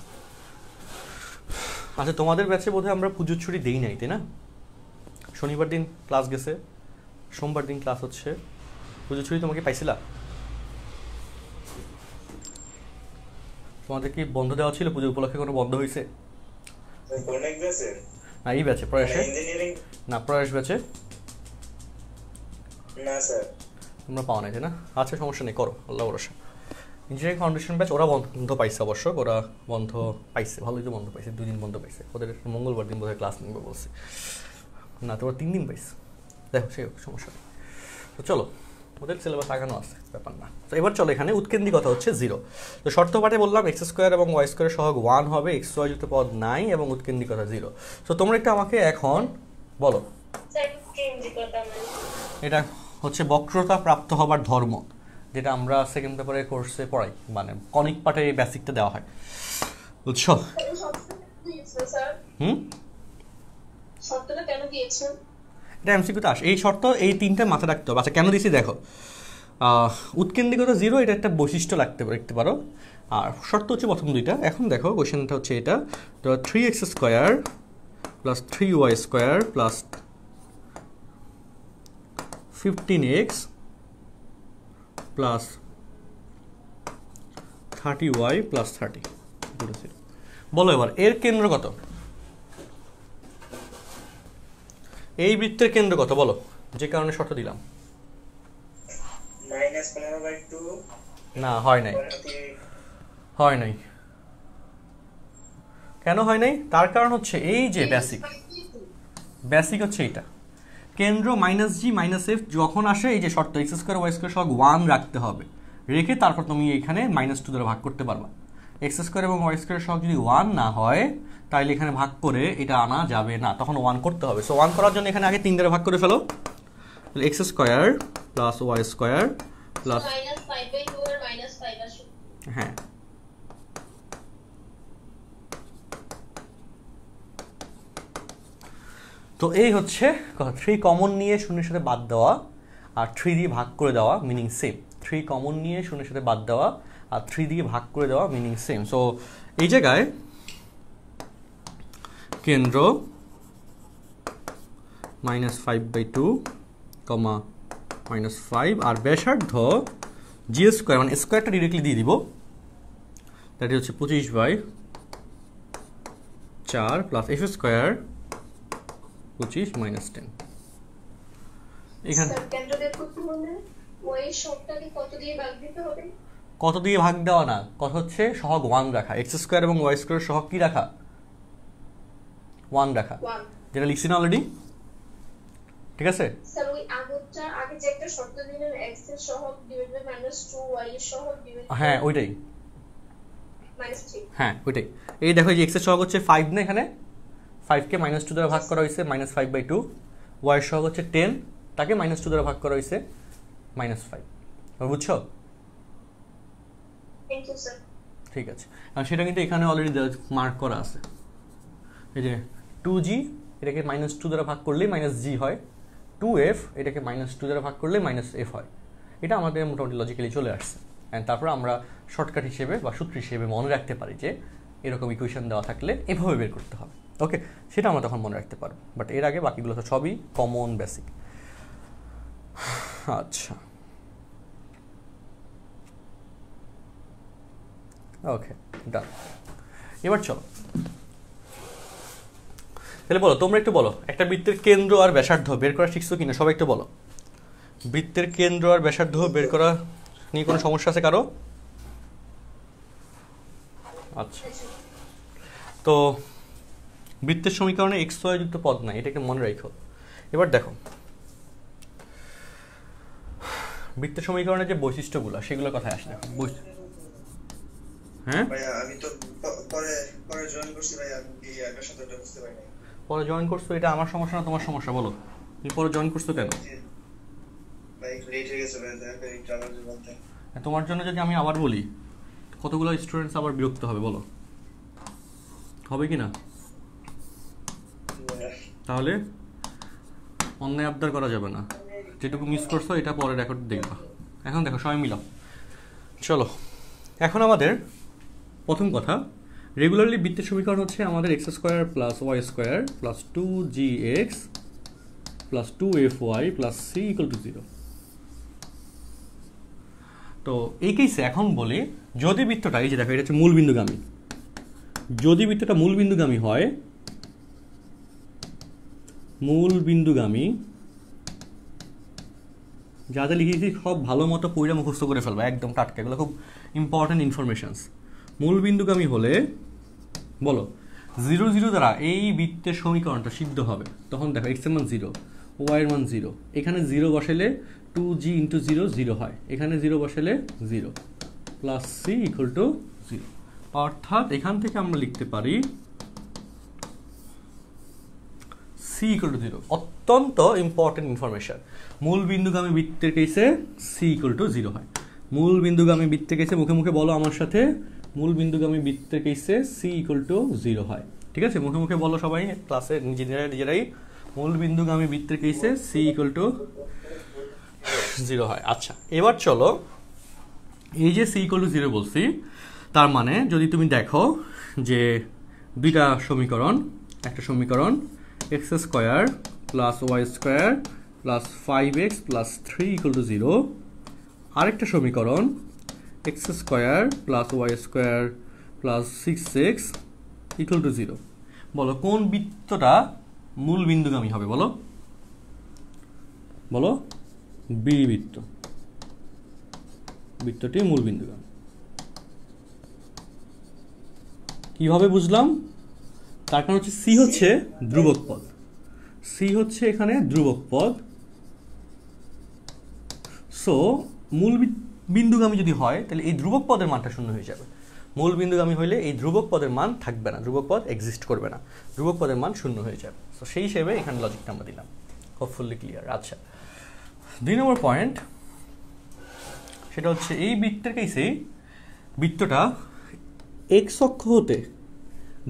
আচ্ছা, তোমাদের ব্যাচে বোধহয় আমরা পুজোর ছুটি দেই নাই, তাই না? শনিবার দিন ক্লাস গেছে, সোমবার দিন ক্লাস হচ্ছে। পুজোর ছুটি তোমাকে পাইছিলা? তোমাদের কি বন্ধ দেওয়া ছিল? পুজো উপলক্ষে কোনো বন্ধ হয়েছে? না, এই ব্যাচে প্রয়াসে না, প্রয়াস ব্যাচে না স্যার। তোমরা পাও নাই, তাই না? আচ্ছা, সমস্যা নেই, করো, আল্লাহ ভরসা। ইঞ্জিনিয়ারিং ফাউন্ডেশন ব্যাচ ওরা বন্ধ পাইছে, অবশ্য ওরা বন্ধ পাইছে, ভালোই তো বন্ধ পাইছে, 2 দিন বন্ধ পাইছে। ওদের মঙ্গলবার দিন বোধহয় ক্লাস নিবে বলছে, না তো ওরা 3 দিন পাইছে। দেখো, সে সমস্যা নেই। তো চলো, ওদের সিলেবাস আগানো আছে, ব্যাপার না। তো এবার চলো, এখানে উৎকেন্দ্রিকতা হচ্ছে 0। তো শর্ত পাঠে বললাম x² এবং y² সহগ 1 হবে, xy যুক্ত পদ নাই এবং উৎকেন্দ্রিকতা 0। তো তোমরা একটু আমাকে এখন বলো, এটা হচ্ছে বক্রতা প্রাপ্ত হবার ধর্ম, যেটা আমরা সেকেন্ড পেপারে কোর্সে পড়াই, মানে কনিক পাঠে এই বেসিকটা দেওয়া হয়, বুঝছো? শর্তটা কেন দিয়েছেন? এটা এমসিকিউতে আসে, এই শর্ত, এই 3টা মাথায় রাখতে হবে। আচ্ছা, কেন দিয়েছি দেখো, উৎকেন্দ্রিকতা 0 এটা একটা বৈশিষ্ট্য রাখতে পারো। আর শর্ত হচ্ছে প্রথম 2টা। এখন দেখো কোয়েশ্চেনটা হচ্ছে এটা, তো 3x² + 3y² + 15x + 30y + 30 equal to 0। বলো এবার এর কেন্দ্র কত, এই বৃত্তের কেন্দ্র কত বলো, যে কারণে শর্ত দিলাম। -15/2 না হয় নাই, হয় নাই। কেন হয় নাই? তার কারণ হচ্ছে এই যে বেসিক হচ্ছে এটা, কেন্দ্র -g - f যখন আসে এই যে শর্ত x² y² সহগ 1 রাখতে হবে, রেখে তারপর তুমি এখানে -2 দ্বারা ভাগ করতে পারবা। x² এবং y² সহগ যদি 1 না হয় তাহলে এখানে ভাগ করে এটা আনা যাবে না, তখন 1 করতে হবে। সো 1 করার জন্য এখানে আগে 3 দ্বারা ভাগ করে ফেলো, তাহলে x² + y² প্লাস -5/2 আর -5 আসে। হ্যাঁ, তো এই হচ্ছে কথা। 3 কমন নিয়ে শূন্যের সাথে বাদ দেওয়া আর 3 দিয়ে ভাগ করে দেওয়া মিনিং সেম। 3 কমন নিয়ে শূন্যের সাথে বাদ দেওয়া আর 3 দিয়ে ভাগ করে দেওয়া মিনিং সেম। সো এই জায়গায় কেন্দ্র -5/2, -5 আর ব্যাসার্ধ g² মানে স্কোয়ারটা ডিরেক্টলি দিয়ে দিব, দ্যাট হচ্ছে 25/4 প্লাস f² 25 - 10। এখানে কেন্দ্র বের করতে হলে ওই সবটাকে কত দিয়ে ভাগ দিতে হবে? কত দিয়ে ভাগ দেওয়া না, কথা হচ্ছে সহগ 1 রাখা, x² এবং y² সহগ কি রাখা, 1 রাখা, 1 যেটা লিখছি না অলরেডি, ঠিক আছে? স্যার ওই আগে যে একটা শর্ত দিলেন x এর সহগ ডিভাইডেড বাই -2 y এর সহগ ডিভাইডেড হ্যাঁ ওইটাই, -3। হ্যাঁ ওইটাই। এই দেখো যে x এর সহগ হচ্ছে 5 না, এখানে 5 কে -2 দ্বারা ভাগ করা হয়েছে -5/2, y এর সহগ হচ্ছে 10, তাকে -2 দ্বারা ভাগ করা হয়েছে -5। বুঝছো? Thank you sir. ঠিক আছে, আর সেটা কিন্তু এখানে অলরেডি মার্ক করা আছে। এই যে 2g এটাকে -2 দ্বারা ভাগ করলেই -g হয়, 2f এটাকে -2 দ্বারা ভাগ করলে -f হয়। এটা আমাদের মোটামুটি লজিক্যালি চলে আসছে। অ্যান্ড তারপর আমরা শর্টকাট হিসেবে বা সূত্র হিসেবে মনে রাখতে পারি যে এরকম ইকুয়েশন দেওয়া থাকলে এভাবে বের করতে হবে। ওকে, সেটা আমরা তখন মনে রাখতে পারবো, বাট এর আগে বাকিগুলো তো সবই কমন বেসিক। আচ্ছা, ওকে ডান। এবার চলো তাহলে বলো, তোমরা একটু বলো একটা বৃত্তের কেন্দ্র আর ব্যাসার্ধ বের করা শিখছো কিনা, সবাই একটু বলো। বৃত্তের কেন্দ্র আর ব্যাসার্ধ বের করা নিয়ে কোনো সমস্যা আছে কারো? আচ্ছা, তো বৃত্তের সমীকরণে x y যুক্ত পদ নাই, এটাকে মনে রাখো। এবার দেখো বৃত্তের সমীকরণের যে বৈশিষ্ট্যগুলো সেগুলোর কথায় আসে। দেখো হ্যাঁ ভাইয়া আমি তো পরে জয়েন করছি ভাইয়া, আমি এই আগের সাথে এটা বুঝতে পারি নাই। পরে জয়েন করছো, এটা আমার সমস্যা না তোমার সমস্যা, বলো তুমি পরে জয়েন করছো কেন? ভাই লেট হয়ে গেছে ভাইয়া, তারপরে একটু আবার বলতে। তোমার জন্য যদি আমি আবার বলি কতগুলো স্টুডেন্টস আবার বিরক্ত হবে, বলো হবে কি না? তাহলে অন্যায় আবদার করা যাবে না, যেটুকু মিস করছো এটা পরে রেকর্ড দেখবা। এখন দেখো সবাই মিলাও, চলো। এখন আমাদের প্রথম কথা, রেগুলারলি বৃত্তের সমীকরণ হচ্ছে আমাদের x² + y² + 2gx + 2fy + c = 0। তো এই কেসে এখন বলি, যদি বৃত্তটা এই যে দেখো এটা হচ্ছে মূল বিন্দুগামী, যদি বৃত্তটা মূল বিন্দুগামী হয়, মূল বিন্দুগামী, যা যা লিখেছি সব ভালো মতো পড়ে মুখস্থ করে ফেলবা একদম টাটকা, এগুলো খুব ইম্পর্টেন্ট ইনফরমেশনস। মূল বিন্দুগামী হলে বলো 0 0 দ্বারা এই বৃত্তের সমীকরণটা সিদ্ধ হবে। তখন দেখো x এর মান 0, y এর মান 0, এখানে 0 বসালে 2g × 0 0 হয়, এখানে 0 বসালে 0 প্লাস c = 0। অর্থাৎ এখান থেকে আমরা লিখতে পারি c = 0। অত্যন্ত ইম্পর্টেন্ট ইনফরমেশন। মূল বিন্দুগামী বৃত্তের কেসে c = 0 হয়। মূল বিন্দুগামী বৃত্তের কেসে মুখে মুখে বলো আমার সাথে, মূল বিন্দুগামী বৃত্তের কেসে c = 0 হয়। ঠিক আছে, মুখে মুখে বলো সবাই ক্লাসে নিজেরাই। মূল বিন্দুগামী বৃত্তের কেসে c = 0 হয়। আচ্ছা, এবার চলো, এই যে c = 0 বলছি, তার মানে যদি তুমি দেখো যে দুইটা সমীকরণ, একটা সমীকরণ x² + y² + 5x + 3 = 0, আরেকটা সমীকরণ x² + y² plus 6x equal to 0। বলো কোন বৃত্তটা মূল বিন্দুগামী হবে? বলো বলো বি বৃত্ত, বৃত্তটি মূল বিন্দুগামী। কিভাবে বুঝলাম? তার কারণ হচ্ছে সি হচ্ছে ধ্রুবক পদ, সি হচ্ছে এখানে ধ্রুবক পদ। সো মূল বিন্দুগামী যদি হয় তাহলে এই ধ্রুবক পদের মানটা শূন্য হয়ে যাবে। মূল বিন্দুগামী হইলে এই ধ্রুবক পদের মান থাকবে না, ধ্রুবক পদ এক্সিস্ট করবে না, ধ্রুবক পদের মান শূন্য হয়ে যাবে। সো সেই হিসেবে এখানে লজিকটা আমরা দিলাম। Hopefully clear. আচ্ছা, 2 নম্বর পয়েন্ট, সেটা হচ্ছে এই বৃত্তের কেসে বৃত্তটা এক্স অক্ষ হতে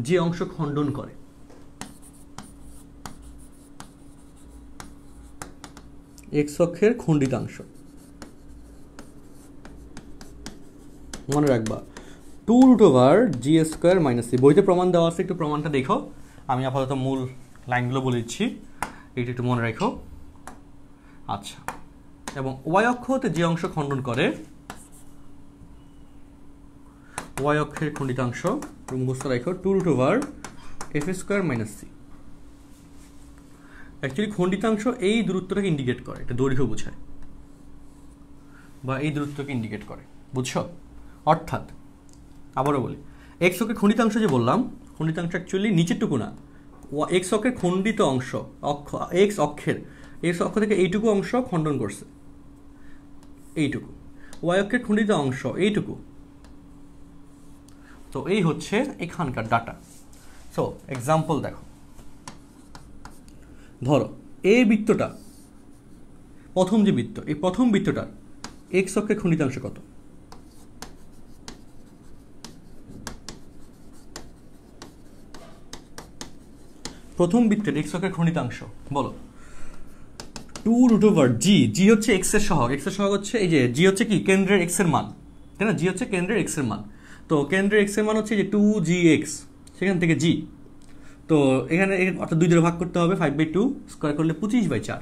যে অংশ খণ্ডন করে, এক্স অক্ষের খণ্ডিতাংশ, মনে রাখবা 2√g² - c। বইতে প্রমাণ দেওয়া আছে, একটু প্রমাণটা দেখো। আমি আপাতত মূল লাইনগুলো বলে দিচ্ছি, এটা একটু মনে রাখো। আচ্ছা, এবং ওয়াই অক্ষ হতে যে অংশ খণ্ডন করে, ওয়াই অক্ষের খণ্ডিতাংশ মুখস্থ রাখো 2√f² - c। অ্যাকচুয়ালি খণ্ডিতাংশ এই দূরত্বটাকে ইন্ডিকেট করে, এটা দৈর্ঘ্য বোঝায় বা এই দূরত্বকে ইন্ডিকেট করে, বুঝছো? অর্থাৎ আবারও বলি, এক্স অক্ষের খণ্ডিতাংশ যে বললাম, খণ্ডিতাংশ অ্যাকচুয়ালি নিচেরটুকু না, এক্স অক্ষের খণ্ডিত অংশ, এক্স অক্ষ থেকে এইটুকু অংশ খণ্ডন করছে, এইটুকু। ওয়াই অক্ষের খণ্ডিত অংশ এইটুকু। তো এই হচ্ছে এখানকার ডাটা। সো এক্সাম্পল দেখো, ধরো এই বৃত্তটা, প্রথম যে বৃত্ত, এই প্রথম বৃত্তটার এক্স অক্ষের খণ্ডিতাংশ কত? প্রথম বৃত্তের এক্স অক্ষের খণ্ডিতাংশ বলো। 2√g, জি হচ্ছে এক্স এর সহগ, এক্স এর সহগ হচ্ছে এই যে জি হচ্ছে কি কেন্দ্রের এক্স এর মান, তাই না? জি হচ্ছে কেন্দ্রের এক্স এর মান। তো কেন্দ্রের এক্স এর মান হচ্ছে যে 2gx, সেখান থেকে জি। তো এখানে অর্থাৎ 2 দ্বারা ভাগ করতে হবে, 5/2 স্কয়ার করলে 25/4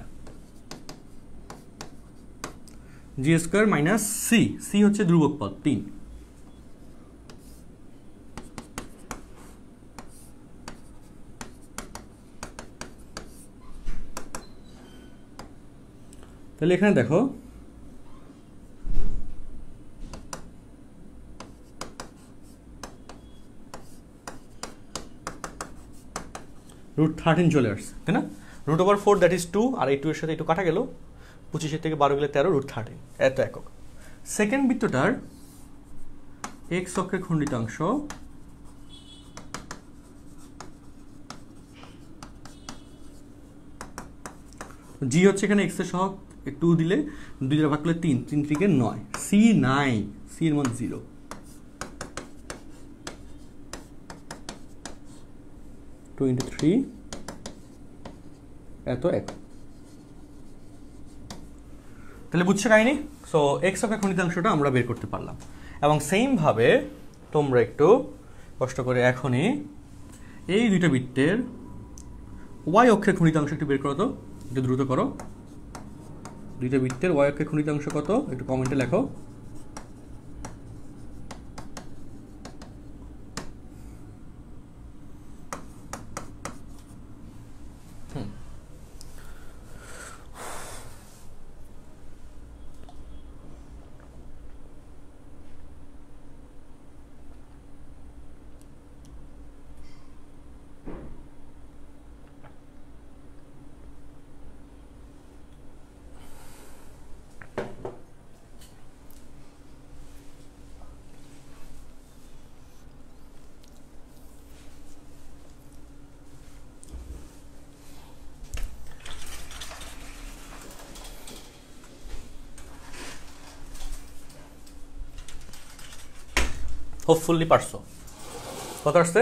g² - c। c হচ্ছে ধ্রুবক পদ 3। তাহলে এখানে দেখো √13 চলে আসছে, তাই না? √4 দ্যাট ইজ 2, আর এই 2 এর সাথে একটু কাটা গেল, 25 থেকে 12 গেলে 13, √13 এত একক। সেকেন্ড বৃত্তটার এক্স অক্ষের খণ্ডিতাংশ জি হচ্ছে এখানে এক্স এর সহগ, 2 দিলে 2 দ্বারা ভাগ করলে 3, 3 থেকে 9, সি 9, সি এর মান 0, 2 × 3 এত এক। তাহলে বুঝছো কাহিনী? সো এক্স অক্ষের খণ্ডিতাংশটা আমরা বের করতে পারলাম। এবং সেম ভাবে তোমরা একটু কষ্ট করে এখনই এই দুইটা বৃত্তের ওয়াই অক্ষের খণ্ডিতাংশ একটু বের করো তো, একটু দ্রুত করো। দুইটা বৃত্তের ওয়াই অক্ষের খণ্ডিতাংশ কত একটু কমেন্টে লেখো। হোপফুলি পারছো। কত আসছে?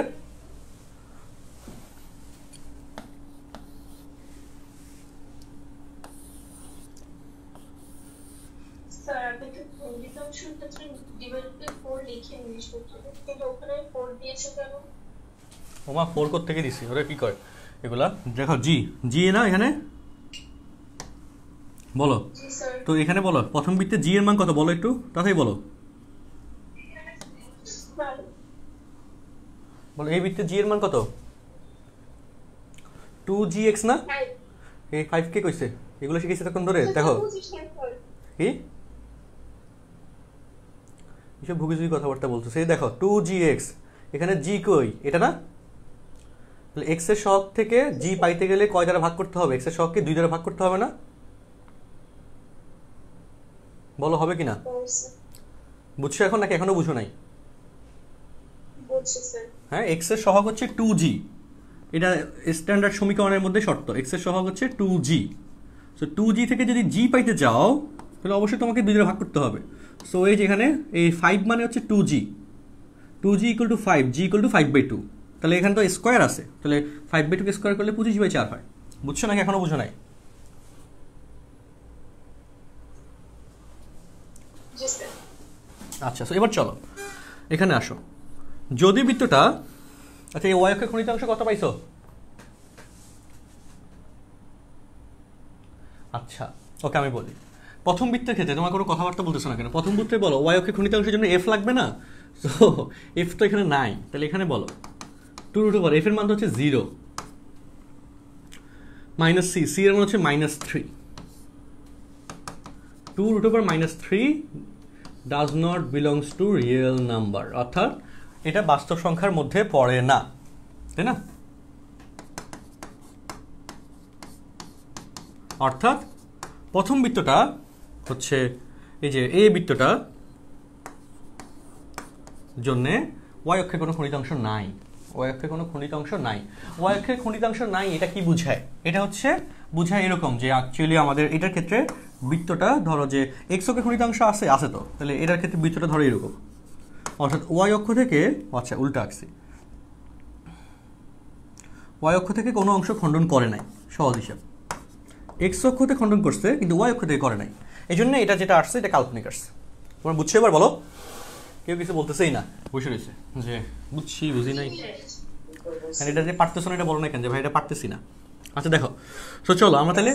ওমা 4 কোথা থেকে দিছি? ওরা কি করে এগুলা? দেখো জি, জি না এখানে বলো তো, এখানে বলো প্রথম বৃত্তে জি এর মান কত বলো একটু, তাতেই বলো। বলো এই বৃত্তে জি এর মান কত? 2gx না? এই 5 কে কইছে? এগুলো শিখেছি তখন ধরে দেখো কি এসব ভুগিজুগি কথাবার্তা বলতো। সেই দেখো 2gx, এখানে g কই? এটা না? তাহলে x এর সহগ থেকে g পাইতে গেলে কয় দ্বারা ভাগ করতে হবে? x এর সহগকে 2 দ্বারা ভাগ করতে হবে না? বলো হবে কিনা? বুঝছো এখন নাকি এখনো বুঝো নাই? বুঝছি স্যার। হ্যাঁ, x এর সহগ হচ্ছে 2g, এটা স্ট্যান্ডার্ড সমীকরণের মধ্যে শর্ত। x এর সহগ হচ্ছে 2g, সো 2g থেকে যদি g পাইতে যাও তাহলে অবশ্যই তোমাকে 2 দ্বারা ভাগ করতে হবে। সো এই যেখানে এই 5 মানে হচ্ছে 2g, 2g equal to 5, g equal to 5/2, তাহলে এখানে তো স্কোয়ার আছে, তাহলে 5/2 কে স্কোয়ার করলে 25/4 হয়। বুঝছো নাকি এখনো বুঝো নাই? জি স্যার। আচ্ছা, সো এবার চলো এখানে আসো। যদি বৃত্তটা, আচ্ছা এই y অক্ষের খণ্ডিতাংশ কত পাইছো? আচ্ছা ওকে, আমি বলি প্রথম বৃত্তের ক্ষেত্রে তোমার কোনো কথাবার্তা বলতেছো না কেন? প্রথম বৃত্তে বলো y অক্ষের খণ্ডিতাংশের জন্য f লাগবে না? সো f তো এখানে নাই, তাহলে এখানে বলো 2√f এর মান হচ্ছে 0 মাইনাস c এর মান হচ্ছে -3, 2√-3 does not belongs to real number, অর্থাৎ এটা বাস্তব সংখ্যার মধ্যে পড়ে না, তাই না? অর্থাৎ প্রথম বৃত্তটা হচ্ছে এই যে এই বৃত্তটা জন্য y অক্ষের কোনো খণ্ডিতাংশ নাই, y অক্ষের কোনো খণ্ডিতাংশ নাই। y অক্ষের খণ্ডিতাংশ নাই এটা কি বোঝায়? এটা হচ্ছে বোঝায় এরকম যে অ্যাকচুয়ালি আমাদের এটার ক্ষেত্রে বৃত্তটা ধরো যে x অক্ষের খণ্ডিতাংশ আছে তো, তাহলে এটার ক্ষেত্রে বৃত্তটা ধরো এরকম, অর্থাৎ y অক্ষ থেকে, আচ্ছা উল্টা আঁকছি, y অক্ষ থেকে কোনো অংশ খণ্ডন করে নাই, সহজ হিসাব। x অক্ষ থেকে খণ্ডন করছে কিন্তু y অক্ষ থেকে করে নাই, এই জন্য এটা যেটা আসছে এটা কাল্পনিক আসছে। তোমরা বুঝছো এবার? বলো, কেউ কিছু বলতেছেই না, বসে রয়েছে যে বুঝছি বুঝি নাই, এটা যে পারতেছো না এটা বলো না কেন যে ভাই এটা পারতেছি না। আচ্ছা দেখো, তো চলো আমরা তাহলে,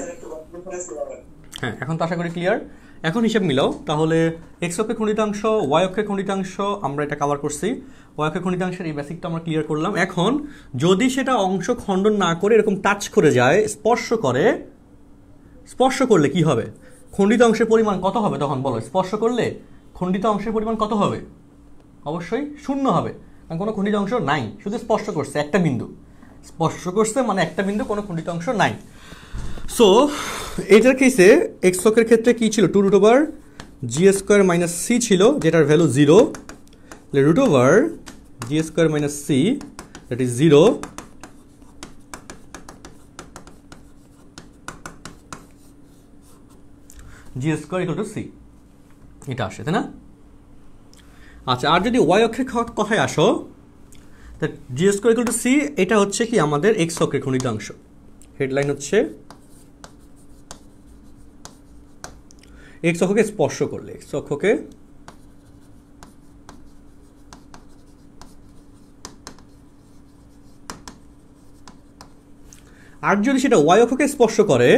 হ্যাঁ এখন তো আশা করি ক্লিয়ার। এখন হিসাব মিলাও, তাহলে x অক্ষের খণ্ডিতাংশ, y অক্ষের খণ্ডিতাংশ আমরা এটা কভার করছি, y অক্ষের খণ্ডিতাংশের এই বেসিকটা আমরা ক্লিয়ার করলাম। এখন যদি সেটা অংশ খণ্ডন না করে এরকম টাচ করে যায়, স্পর্শ করে, স্পর্শ করলে কি হবে? খণ্ডিত অংশের পরিমাণ কত হবে তখন বলো? স্পর্শ করলে খণ্ডিত অংশের পরিমাণ কত হবে? অবশ্যই 0 হবে, কারণ কোনো খণ্ডিত অংশ নাই, শুধু স্পর্শ করছে একটা বিন্দু, স্পর্শ করছে মানে একটা বিন্দু, কোনো খণ্ডিত অংশ নাই। সো এইটার কেসে এক্স অক্ষের ক্ষেত্রে কি ছিল? 2√g² - c ছিল, যেটার value 0, √g² - c that is 0, g² = c, এটা আসে, তাই না? আচ্ছা, আর যদি y অক্ষের কথায় আসো, তা g² = c, এটা হচ্ছে কি আমাদের x অক্ষের খণ্ডিতাংশ। হেডলাইন হচ্ছে x অক্ষকে স্পর্শ করলে, x অক্ষকে আর যদি সেটা y অক্ষকে স্পর্শ করে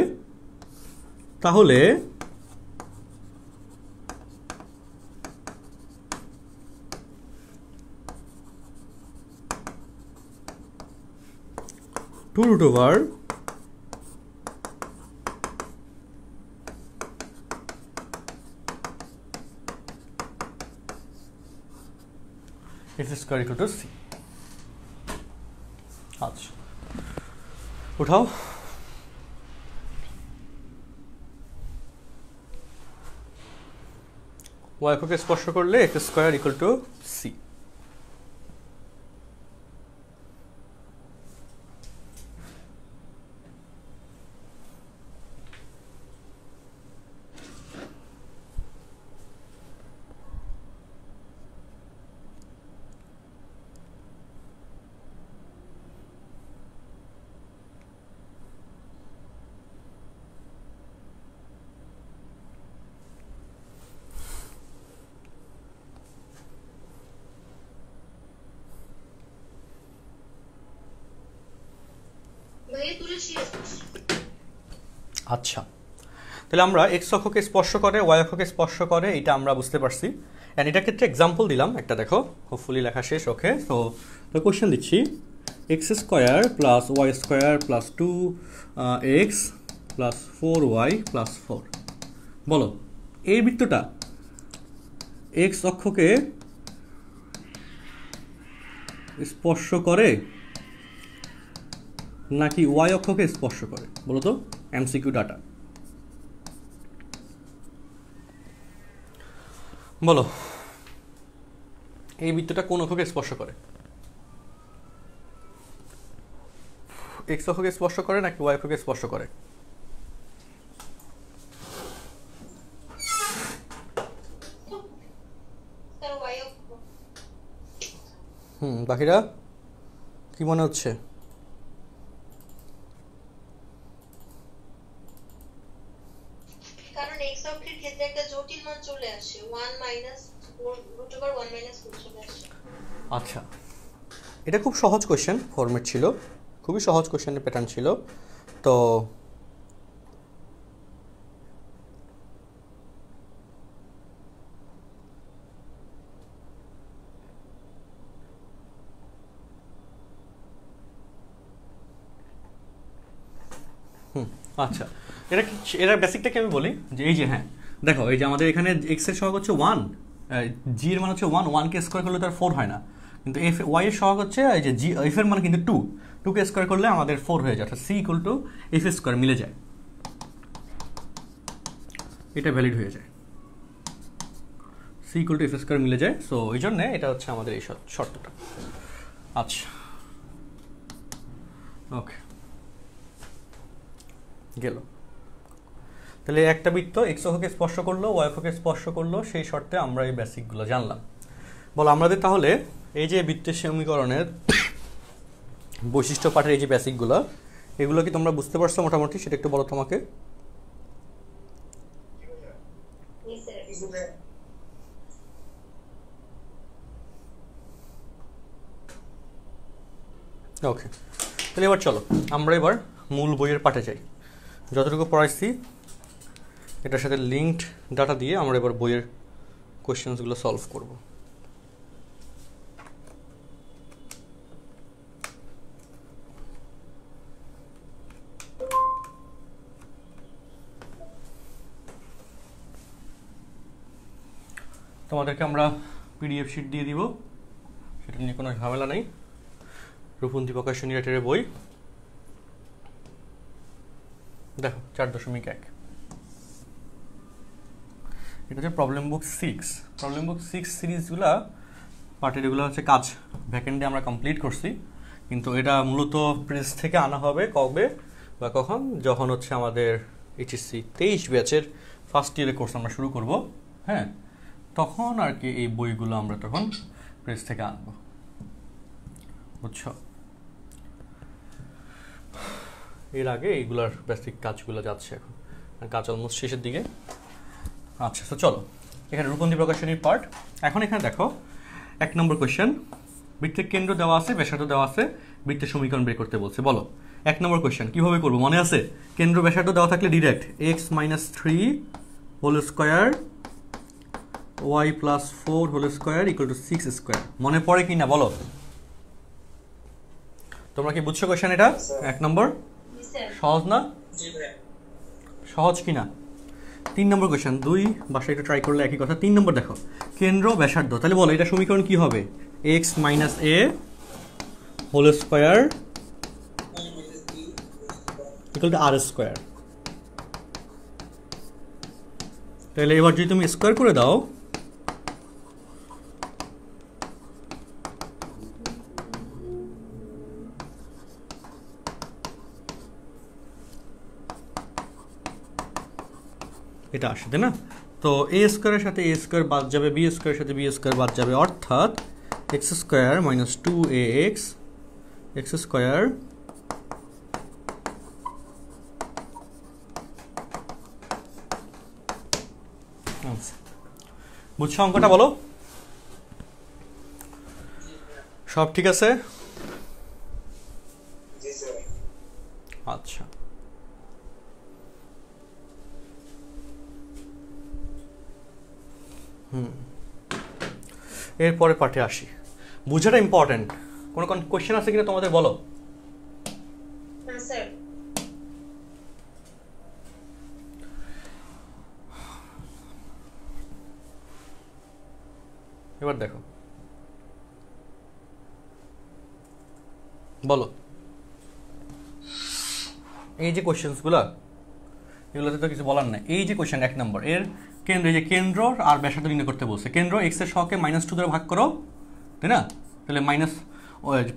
তাহলে (2√) x² = c। আচ্ছা উঠাও, y অক্ষকে স্পর্শ করলে x² = c। আচ্ছা, তাহলে আমরা এক্স অক্ষকে স্পর্শ করে, ওয়াই অক্ষকে স্পর্শ করে, এটা আমরা বুঝতে পারছি। অ্যান্ড এটার ক্ষেত্রে এক্সাম্পল দিলাম একটা, দেখো হোপফুলি লেখা শেষ। ওকে, তো তো কোশ্চেন দিচ্ছি X square plus Y square plus 2x plus 4y plus 4। বলো এই বৃত্তটা এক্স অক্ষকে স্পর্শ করে নাকি ওয়াই অক্ষকে স্পর্শ করে? বলো তো, এমসিকিউ ডাটা। বলো এই বৃত্তটা কোন অক্ষকে স্পর্শ করে? এক্স অক্ষকে স্পর্শ করে নাকি ওয়াই অক্ষকে স্পর্শ করে? বাকিরা কি মনে হচ্ছে? কারণ x অক্ষের ক্ষেত্রে একটা জটিল মান চলে আসে 1 - চলে আসে। আচ্ছা, এটা খুব সহজ কোশ্চেন ফরম্যাট ছিল, খুবই সহজ কোশ্চেনের প্যাটার্ন ছিল। তো আচ্ছা, এটা এটা বেসিকটাকে আমি বলি যে এই যে হ্যাঁ দেখো, এই যে আমাদের এখানে এক্স এর সহগ হচ্ছে 1, জি এর মান হচ্ছে 1, 1 কে স্কোয়ার করলে তার 4 হয় না, কিন্তু এফ ওয়াই এর সহগ হচ্ছে এই যে জি, এফ এর মান কিন্তু 2, 2 কে স্কোয়ার করলে আমাদের 4 হয়ে যায়, অর্থাৎ C equal to F square মিলে যায়, এটা ভ্যালিড হয়ে যায়, C equal to F square মিলে যায়। সো এই জন্যে এটা হচ্ছে আমাদের এই শর্তটা। আচ্ছা ওকে, গেল। তাহলে একটা বৃত্ত এক্স অক্ষকে স্পর্শ করলো, ওয়াই অক্ষকে স্পর্শ করলো, সেই শর্তে আমরা এই বেসিকগুলো জানলাম। বলো আমাদের তাহলে এই যে বৃত্তের সমীকরণের বৈশিষ্ট্য পাঠের এই যে বেসিকগুলো, এগুলো কি তোমরা বুঝতে পারছো মোটামুটি? সেটা একটু বলো তোমাকে। ওকে, তাহলে এবার চলো আমরা এবার মূল বইয়ের পাঠে যাই। যতটুকু পড়াইছি এটার সাথে লিঙ্কড ডাটা দিয়ে আমরা এবার বইয়ের কোয়েশ্চেন্সগুলো সলভ করব। তোমাদেরকে আমরা পিডিএফ শিট দিয়ে দিব, সেটা নিয়ে কোনো ঝামেলা নেই। রূপন্তি প্রকাশনী রাইটারের বই, দেখো 4.1। এটা হচ্ছে প্রবলেম বুক 6। প্রবলেম বুক 6 সিরিজগুলা পার্টের এগুলো হচ্ছে কাজ ভ্যাকেন্ডে আমরা কমপ্লিট করছি, কিন্তু এটা মূলত প্রেস থেকে আনা হবে কবে বা কখন, যখন হচ্ছে আমাদের এইচএসসি 23 ব্যাচের ফার্স্ট ইয়ারের কোর্স আমরা শুরু করব, হ্যাঁ তখন আর কি এই বইগুলো আমরা তখন প্রেস থেকে আনবো, বুঝছো? এর আগে এইগুলার বেসিক কাজগুলো যাচ্ছে এখন, কাজ অলমোস্ট শেষের দিকে। আচ্ছা, তো চলো এখানে রূপন্তি প্রকাশনীর পার্ট। এখন এখানে দেখো 1 নম্বর কোয়েশ্চেন, বৃত্তের কেন্দ্র দেওয়া আছে, ব্যাসার্ধ দেওয়া আছে, বৃত্তের সমীকরণ বের করতে বলছে। বলো 1 নম্বর কোয়েশ্চেন কিভাবে করবো? মনে আছে? কেন্দ্র ব্যাসার্ধ দেওয়া থাকলে direct x - 3 whole square y + 4 whole square equal to 6 square. মনে পড়ে কি না বলো? তোমরা কি বুঝছো কোয়েশ্চেন? এটা 1 নম্বর সহজ না? সহজ কি না? 3 নম্বর কোয়েশ্চেন, 2 বাসায় একটু ট্রাই করলে একই কথা। 3 নম্বর দেখো কেন্দ্র ব্যাসার্ধ, তাহলে বলো এটা সমীকরণ কি হবে? x - a whole square equal to r square. তাহলে এবার যদি তুমি স্কোয়ার করে দাও, এটা আসে, তাই না? তো এ স্কোয়ারের সাথে এ স্কোয়ার বাদ যাবে, বি স্কোয়ারের সাথে বি স্কোয়ার বাদ যাবে, অর্থাৎ x square minus 2ax x square বুঝছো অঙ্কটা? বলো সব ঠিক আছে? আচ্ছা, এরপরে পাঠে আসি। বোঝাটা ইম্পর্টেন্ট, কোনো কোয়েশ্চেন আছে কিনা তোমাদের বলো। না স্যার। এবার দেখো বলো, এই যে কোয়েশ্চেন্সগুলো এগুলোতে তো কিছু বলার নাই। এই যে কোয়েশ্চেন 1 নম্বর এর কেন্দ্র, এই যে কেন্দ্র আর ব্যাসার্ধ নির্ণয় করতে বলছে। কেন্দ্র এক্স এর সহগকে -2 দ্বারা ভাগ করো, তাই না? তাহলে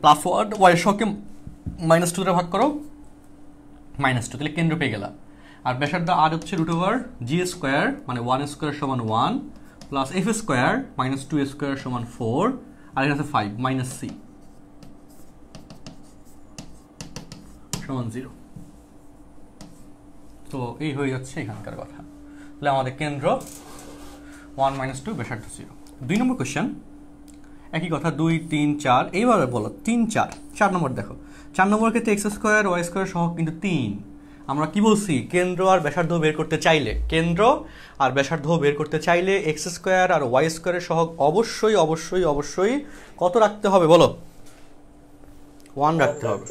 প্লাস ওয়াই এর সহগকে -2 দ্বারা ভাগ করো, -2, তাহলে কেন্দ্র পেয়ে গেলা। আর ব্যাসার্ধ আর হচ্ছে √g² মানে 1² সমান 1 প্লাস f² -2² সমান 4 আর এখানে আছে 5 - c সমান 0। তো এই হয়ে যাচ্ছে এখানকার কথা। তাহলে আমাদের কেন্দ্র 1 - 2 ব্যাসার্ধ 0। 2 নম্বর কোয়েশ্চেন একই কথা, 2 3 4 এইভাবে বলো 3 4। 4 নম্বর দেখো, 4 নম্বরের ক্ষেত্রে x² y² সহ কিন্তু 3। আমরা কি বলছি, কেন্দ্র আর ব্যাসার্ধ বের করতে চাইলে, কেন্দ্র আর ব্যাসার্ধ বের করতে চাইলে x² আর y² এর সহগ অবশ্যই অবশ্যই অবশ্যই কত রাখতে হবে বলো? 1 রাখতে হবে,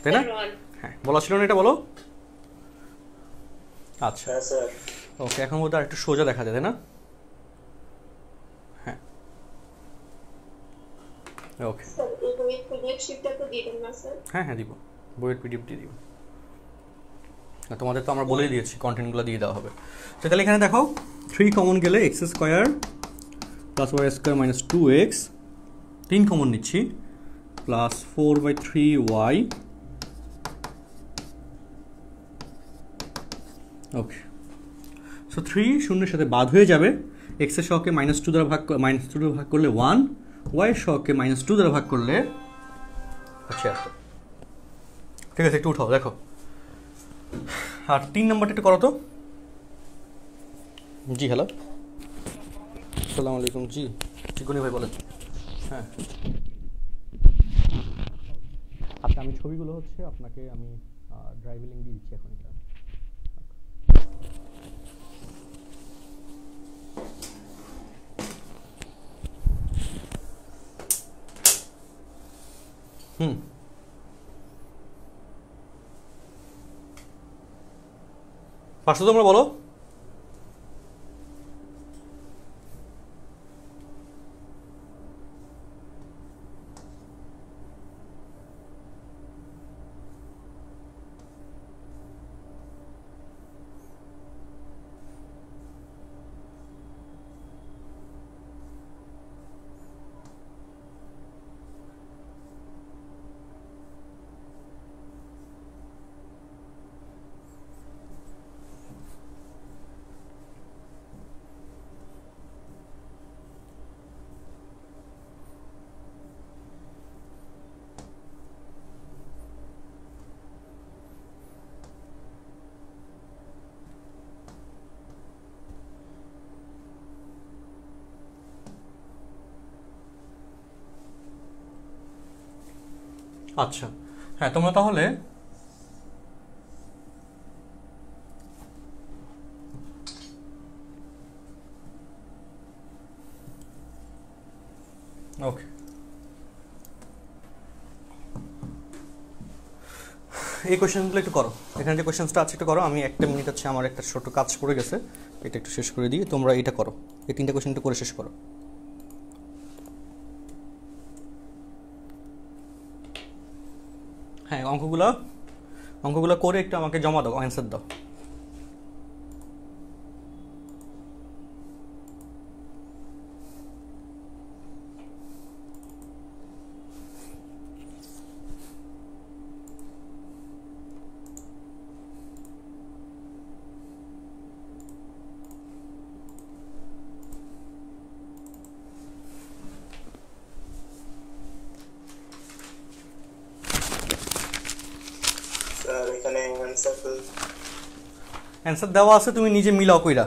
তাই না? হ্যাঁ, বলা ছিল না এটা, বলো। আচ্ছা হ্যাঁ স্যার। ওকে, এখন বোধহয় আর একটু সোজা দেখা যায়, তাই না? হ্যাঁ ওকে, স্যার এই বইয়ের পিডিএফ শিটটা তো দিবেন না স্যার? হ্যাঁ হ্যাঁ দিব, বইয়ের পিডিএফ দিয়ে দিব। তোমাদের তো আমরা বলেই দিয়েছি কন্টেন্টগুলো দিয়ে দেওয়া হবে। তো তাহলে এখানে দেখো 3 কমন গেলে x² plus y² - 2x, 3 common নিচ্ছি, প্লাস 4/3y। ওকে, সো 3 শূন্যের সাথে বাদ হয়ে যাবে। x এর সহগকে -2 দ্বারা ভাগ করলে 1, y এর সহগকে -2 দ্বারা ভাগ করলে আচ্ছা ঠিক আছে, একটু উঠাও দেখো। আর 3 নম্বরটা একটু করো তো। জি হ্যালো, আসসালামু আলাইকুম। জি চিকনি ভাই বলেন। হ্যাঁ আচ্ছা, আমি ছবিগুলো হচ্ছে আপনাকে আমি ড্রাইভে লিঙ্ক দিয়ে দিচ্ছি এখন। পারছো তোমরা বলো? আচ্ছা হ্যাঁ, তোমরা তাহলে ওকে, এই কোয়েশ্চেনগুলো একটু করো। এখানে যে কোয়েশ্চেনটা আছে একটু করো। আমি 1 মিনিট হচ্ছে, আমার একটা ছোট কাজ পড়ে গেছে, এটা একটু শেষ করে দিই। তোমরা এটা করো, এই 3টা কোয়েশ্চেন একটু করে শেষ করো। হ্যাঁ, অঙ্কগুলো করে একটু আমাকে জমা দাও, অ্যান্সার দাও। স্যার এখানে অ্যান্সার দেওয়া আছে, তুমি নিজে মিলাও কইরা।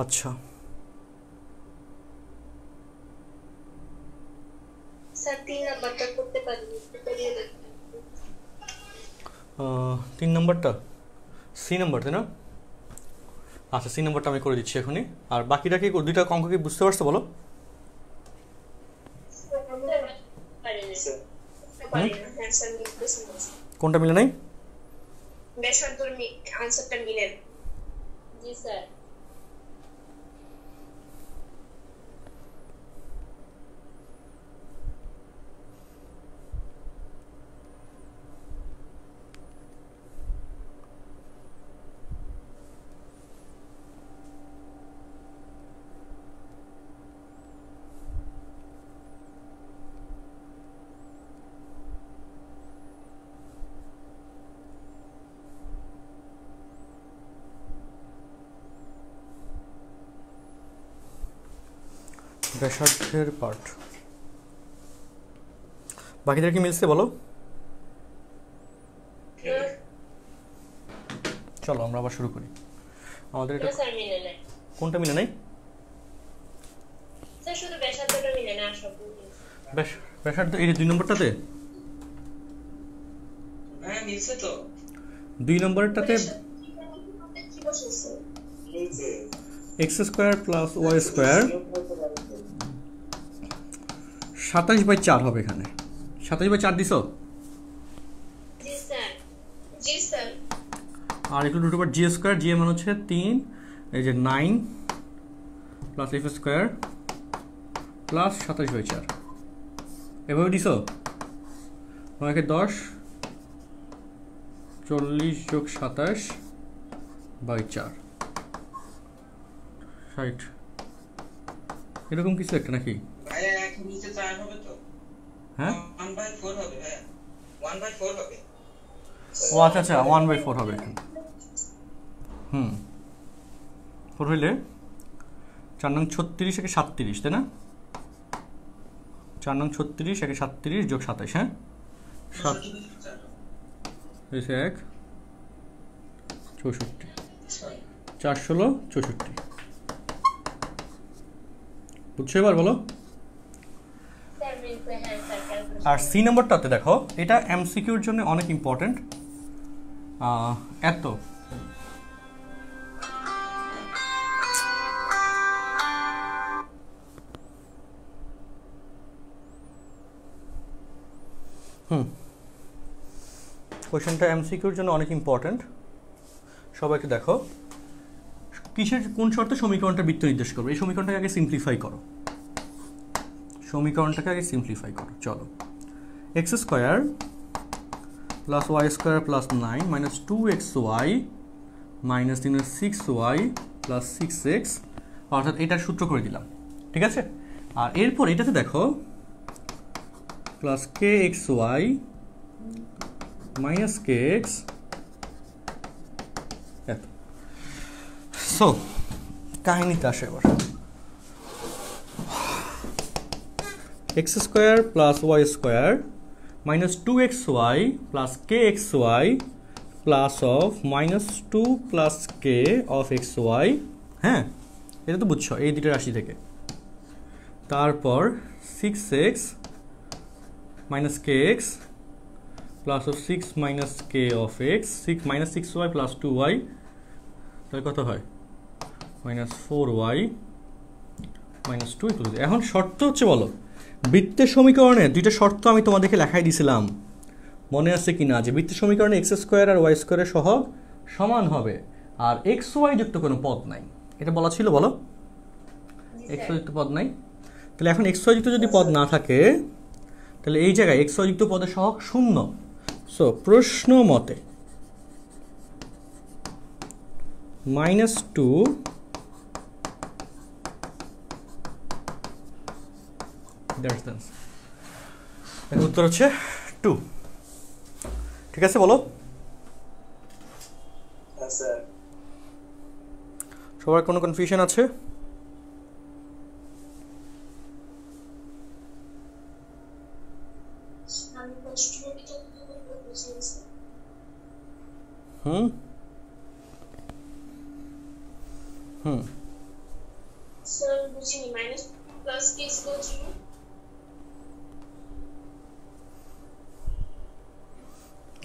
আচ্ছা স্যার 3 নাম্বারটা করতে পারিনি, করিয়ে দেন। 3 নম্বরটা সি নাম্বার তাই না? আচ্ছা সি নাম্বারটা আমি করে দিচ্ছি এখনই। আর বাকিটা কি দুইটা অঙ্ক কি বুঝতে পারছো বলো? পারিনি স্যার পারি না। হ্যাঁ স্যার মিলতেছে না। কোনটা মিলে নাই? ব্যাসার্ধর আনসারটা মিলেন। জি স্যার। ব্যাসার্ধের পার্ট বাকিদের কি মিলছে বলো? চলো আমরা আবার শুরু করি। আমাদের এটা স্যার মিলে নাই। কোনটা মিলে নাই? স্যার শুধু ব্যাসার্ধটা মিলে না, সব ব্যাসার্ধ এই যে 2 নম্বরটাতে, হ্যাঁ মিলছে তো। 2 নম্বরটাতে কি বসেছে? মিলছে x² প্লাস y² 27/4 হবে এখানে। 27/4 দিছো? জি স্যার। জি স্যার। আর একটু √g², g এর মান হচ্ছে 3, এই যে 9 প্লাস f² প্লাস 27/4 এভাবে দিছো? 9 × 10 40 + 27/4 60 এরকম কিছু একটা নাকি? ভাইয়া এক নিচে 4 হবে তো? হ্যাঁ 1/4 হবে ভাইয়া, 1/4 হবে। ও আচ্ছা আচ্ছা 1/4 হবে এখানে। 4 হইলে 4 নং 36 একে 37 তাই না? 4 নং 36 একে 37 + 27 হ্যাঁ 7 এসে 1 64 4 16 64 বুঝছো এবার বলো? স্যার মিলছে। হ্যাঁ স্যার ক্যালকুলেশন। আর সি নাম্বারটাতে দেখো এটা এমসিকিউর জন্য অনেক ইম্পর্টেন্ট। এত কোশ্চেনটা এমসিকিউর জন্য অনেক ইম্পর্টেন্ট। সবাইকে দেখো কিসের কোন শর্তে সমীকরণটা বৃত্ত নির্দেশ করবে। এই সমীকরণটাকে আগে সিম্পলিফাই করো। চলো x² plus y² plus 9 minus 2xy minus 6y plus 6x অর্থাৎ এটার সূত্র করে দিলাম, ঠিক আছে? আর এরপর এটাতে দেখো প্লাস kxy মাইনাস kx এত। সো কাহিনীতে আসে এবার x² plus y² minus 2xy plus kxy plus of minus 2 plus k of xy। হ্যাঁ এটা তো বুঝছো এই দুটো রাশি থেকে। তারপর 6x minus kx plus of 6 minus k of x 6 minus 6y plus 2y তাহলে কত হয় মাইনাস 4y মাইনাস 2 ইকুয়াল। এখন শর্ত হচ্ছে বলো বৃত্তের সমীকরণে দুইটা শর্ত আমি তোমাদেরকে লেখাই দিছিলাম, মনে আছে কি না? যে বৃত্তের সমীকরণে x² আর y² এর সহগ সমান হবে আর xy যুক্ত কোনো পদ নাই, এটা বলা ছিল বলো? xy যুক্ত পদ নাই। তাহলে এখন xy যুক্ত যদি পদ না থাকে তাহলে এই জায়গায় xy যুক্ত পদের সহগ 0। সো প্রশ্ন মতে -2 দ্যাটস দ্য আনসার। এর উত্তর হচ্ছে 2। ঠিক আছে বলো? হ্যাঁ স্যার। সবার কোনো কনফিউশন আছে? আমি প্রশ্নটা বুঝে গেছি। হুম স্যার বুঝিনি minus plus K equal to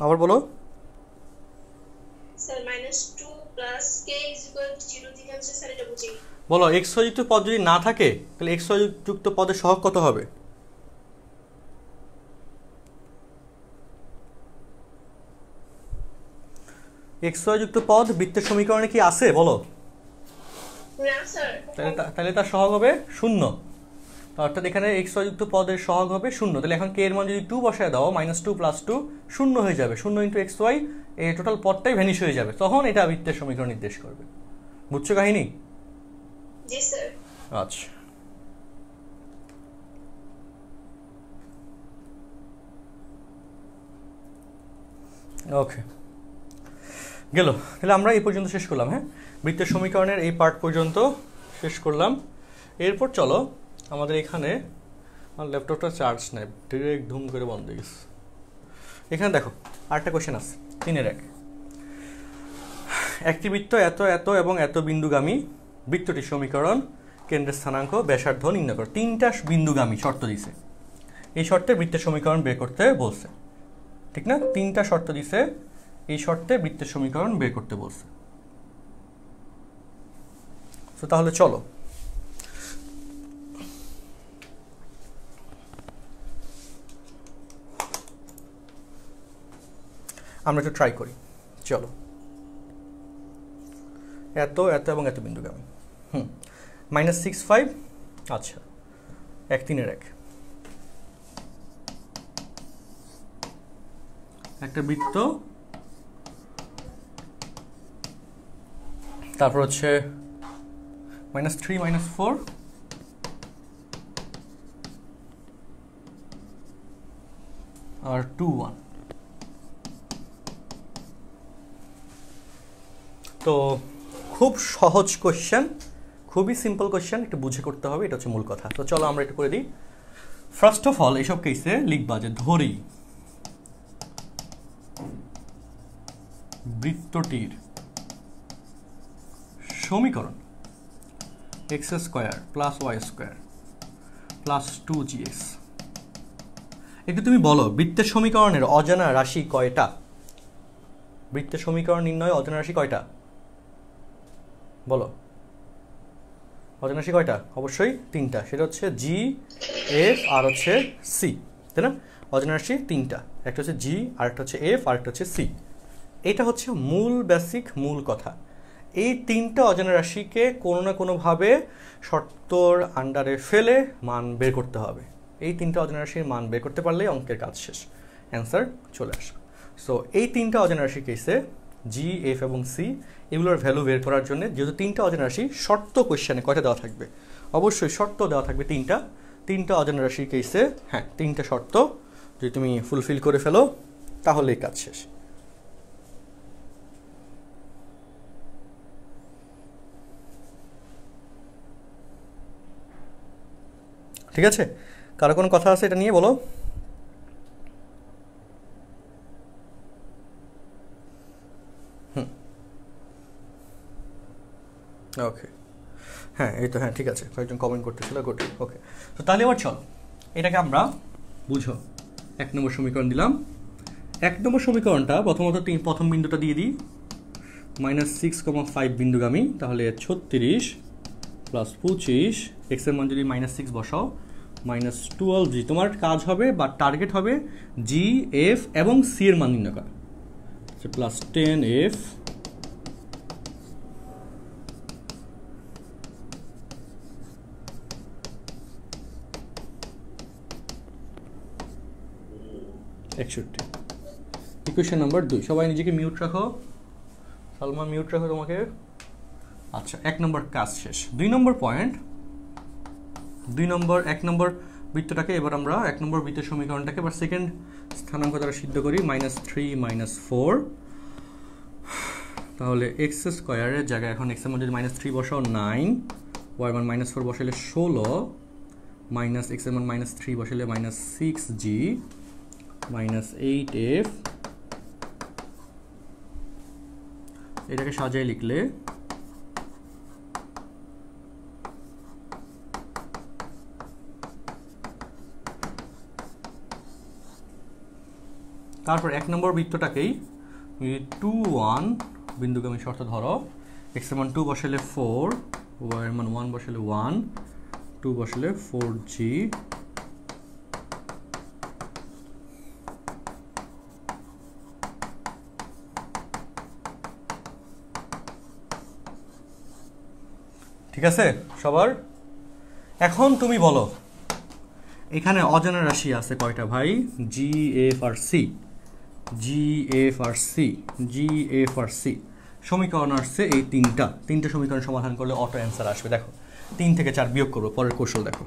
আবার বলো। Sir -2 plus K equal to 0 দিকে আছে স্যার, এটা বুঝিনি। বলো xy যুক্ত পদ যদি না থাকে তাহলে xy যুক্ত পদের সহগ কত হবে? xy যুক্ত পদ বৃত্তের সমীকরণে কি আছে বলো? না স্যার। তাহলে তার সহগ হবে 0। অর্থাৎ এখানে xy যুক্ত পদের সহগ হবে 0। তাহলে এখন k এর মান যদি 2 বসায় দাও, -2 + 2 0 হয়ে যাবে। 0 × xy, এই টোটাল পদটাই ভ্যানিশ হয়ে যাবে। তখন এটা বৃত্তের সমীকরণ নির্দেশ করবে। বুঝছো কাহিনী? জি স্যার। আচ্ছা, ওকে গেল। তাহলে আমরা এই পর্যন্ত শেষ করলাম। হ্যাঁ, বৃত্তের সমীকরণের এই পার্ট পর্যন্ত শেষ করলাম। এরপর চলো আমাদের এখানে আমার ল্যাপটপটা চার্জ নেই, ডিরেক্ট ধুম করে বন্ধ হয়ে গেছে। এখানে দেখো আরেকটা কোয়েশ্চেন আছে, 3-এর 1। একটি বৃত্ত এত এত এবং এত বিন্দুগামী, বৃত্তটির সমীকরণ, কেন্দ্রের স্থানাঙ্ক, ব্যাসার্ধ নির্ণয় করো। 3টা বিন্দুগামী শর্ত দিছে, এই শর্তে বৃত্তের সমীকরণ বের করতে বলছে, ঠিক না? 3টা শর্ত দিছে, এই শর্তে বৃত্তের সমীকরণ বের করতে বলছে। তো তাহলে চলো আমরা একটু ট্রাই করি। চলো, এত এত এবং এত বিন্দুগামী, -6, 5, আচ্ছা 1, 3-এর 1। একটা বৃত্ত, তারপর হচ্ছে -3, -4, আর 2, 1। তো খুব সহজ কোশ্চেন, খুবই সিম্পল কোশ্চেন, একটু বুঝে করতে হবে, এটা হচ্ছে মূল কথা। তো চলো আমরা একটু করে দিই। ফার্স্ট অফ অল এইসব কেসে লিখবা যে ধরি বৃত্তটির সমীকরণ x² + y² + 2gx। একটু তুমি বলো বৃত্তের সমীকরণের অজানা রাশি কয়টা? বৃত্তের সমীকরণ নির্ণয় অজানা রাশি কয়টা বলো? অজানা রাশি কয়টা? অবশ্যই 3টা, সেটা হচ্ছে g, f আর হচ্ছে c, তাই না? অজানা রাশি 3টা, একটা হচ্ছে g, আরেকটা হচ্ছে f, আরেকটা হচ্ছে c। এটা হচ্ছে মূল বেসিক মূল কথা। এই 3টা অজানা রাশিকে কোনো না কোনোভাবে শর্তর আন্ডারে ফেলে মান বের করতে হবে। এই 3টা অজানা রাশির মান বের করতে পারলেই অঙ্কের কাজ শেষ, অ্যান্সার চলে আসে। সো এই 3টা অজানা রাশি কেসে g, f এবং c এগুলোর ভ্যালু বের করার জন্য, যেহেতু 3টা অজানা রাশি, শর্ত কোয়েশ্চেনে কয়টা দেওয়া থাকবে? অবশ্যই শর্ত দেওয়া থাকবে 3টা। 3টা অজানা রাশির কেসে, হ্যাঁ 3টা শর্ত যদি তুমি ফুলফিল করে ফেলো তাহলেই কাজ শেষ। ঠিক আছে, কারো কোনো কথা আছে এটা নিয়ে বলো? ওকে, হ্যাঁ এই তো, হ্যাঁ ঠিক আছে, কয়েকজন কমেন্ট করতেছিল, গুড, ওকে। তো তাহলে এবার চলো এটাকে আমরা বুঝো। 1 নম্বর সমীকরণ দিলাম। 1 নম্বর সমীকরণটা প্রথমত প্রথম বিন্দুটা দিয়ে দিই, -6, 5 বিন্দুগামী, তাহলে 36 + 25, x এর মান যদি -6 বসাও, -12g। তোমার কাজ হবে বা টার্গেট হবে g, f এবং c এর মান নির্ণয় করা, +10f ইকুয়েশন নাম্বার 2। সবাই নিজেকে মিউট রাখো, সালমা মিউট রাখো তোমাকে। আচ্ছা, 1 নম্বর কাজ শেষ। 2 নম্বর পয়েন্ট, 1 নম্বর বৃত্তটাকে এবার আমরা 1 নম্বর বৃত্তের সমীকরণটাকে এবার সেকেন্ড স্থানাঙ্ক দ্বারা সিদ্ধ করি, -3 - 4। তাহলে x² এর জায়গায় এখন x এর মান যদি -3 বসাও 9, y এর মান -4 বসালে 16, - x এর মান -3 বসালে -6g, -8f, এটাকে সাজিয়ে লিখলে তারপর 1 নম্বর বৃত্তটাকেই 2 1 বিন্দুগামী শর্ত ধরো, x এর মান 2 বসালে 4, y এর মান 1 বসালে 1, 2 বসালে 4g, ঠিক আছে সবার? এখন তুমি বলো এখানে অজানা রাশি আছে কয়টা ভাই? জি, এফ আর সি, জি, এফ আর সি, জি, এফ আর সি। সমীকরণ আসছে এই তিনটা সমীকরণ সমাধান করলে অটো অ্যান্সার আসবে। দেখো 3 থেকে 4 বিয়োগ করবো, পরের কৌশল দেখো।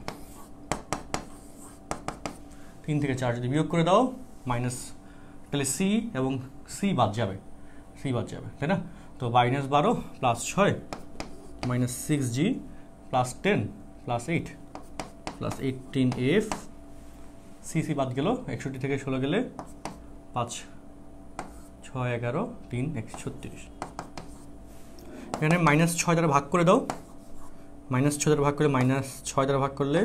3 থেকে 4 যদি বিয়োগ করে দাও মাইনাস, তাহলে সি এবং সি বাদ যাবে, তাই না? তো -12 plus 6 minus 6g plus 10 plus 8 plus 18f, C বাদ গেল, 61 থেকে 16 গেলে 5 6 11 3 36। এখানে -6 দ্বারা ভাগ করে দাও, -6 দ্বারা ভাগ করলে -6 দ্বারা ভাগ করলে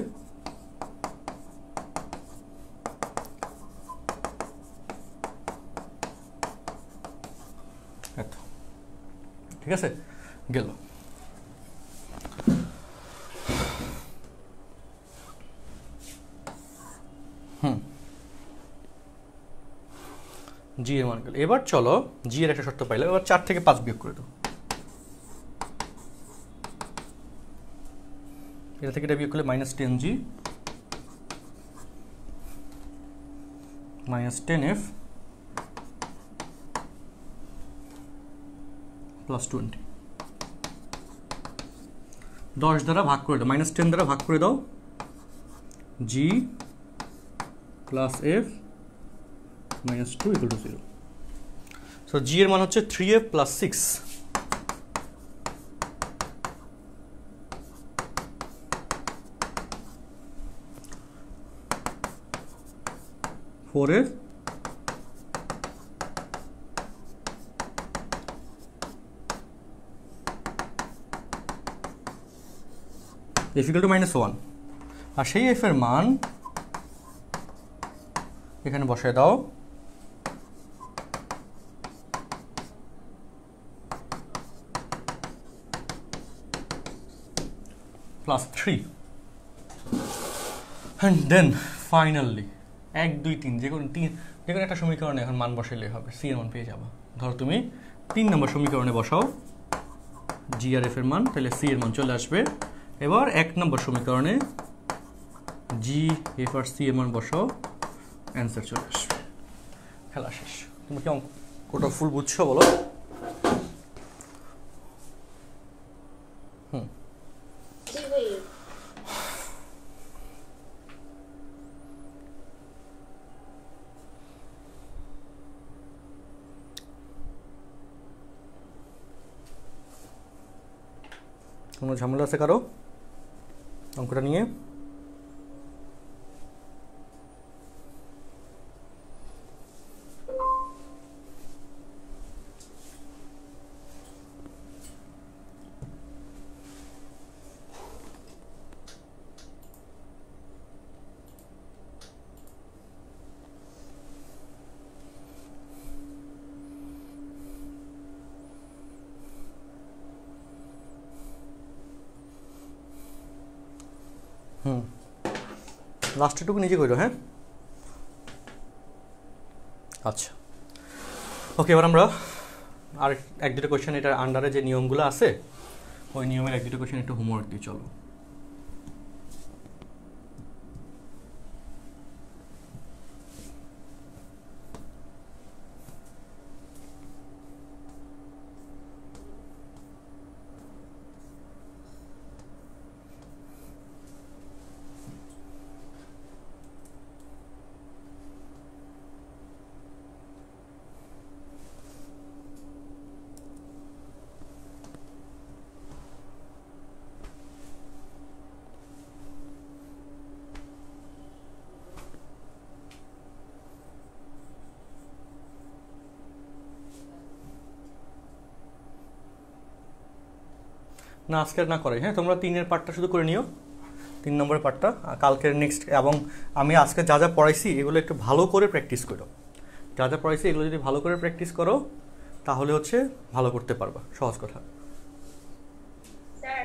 এত, ঠিক আছে গেল। জি এর মান গেল। এবার চলো জি এর একটা শর্ত পাইলাম, এবার 4 থেকে 5 বিয়োগ করে দাও। এটা থেকে এটা বিয়োগ করলে -10g -10f প্লাস 20। 10 দ্বারা ভাগ করে দাও, -10 দ্বারা ভাগ করে দাও, g plus f -2 = 0। So g এর মান হচ্ছে 3f প্লাস 6, 4f f = -1। আর সেই f এর মান এখানে বসায় দাও, +3, and then finally 1 2 3 যে কোনো একটা সমীকরণে এখন মান বসাইলে হবে, সি এর মান পেয়ে যাবে। ধরো তুমি 3 নম্বর সমীকরণে বসাও জি আর এফ এর মান, তাহলে সি এর মান চলে আসবে। এবার 1 নম্বর সমীকরণে জি, এফ আর সি এর মান বসাও, অ্যান্সার চলে আসবে, খেলা শেষ। তুমি কি ওটা ফুল বুঝছো বলো? জি ভাই। কোনো ঝামেলা আছে কারো অঙ্কটা নিয়ে? লাস্টেরটুকু নিজে করো, হ্যাঁ আচ্ছা ওকে। এবার আমরা আর 1-2টা কোয়েশ্চেন এটার আন্ডারে যে নিয়মগুলো আছে ওই নিয়মের 1-2টা কোয়েশ্চেন একটু হোমওয়ার্ক দিয়ে চলো। না আজকের না করে, হ্যাঁ তোমরা 3-এর পার্টটা শুধু করে নিও, 3 নম্বরের পার্টটা কালকের নেক্সট, এবং আমি আজকে যা যা পড়াইছি এগুলো একটু ভালো করে প্র্যাকটিস করো, যা যা পড়াইছি এগুলো যদি ভালো করে প্র্যাকটিস করো তাহলে হচ্ছে ভালো করতে পারবা, সহজ কথা। স্যার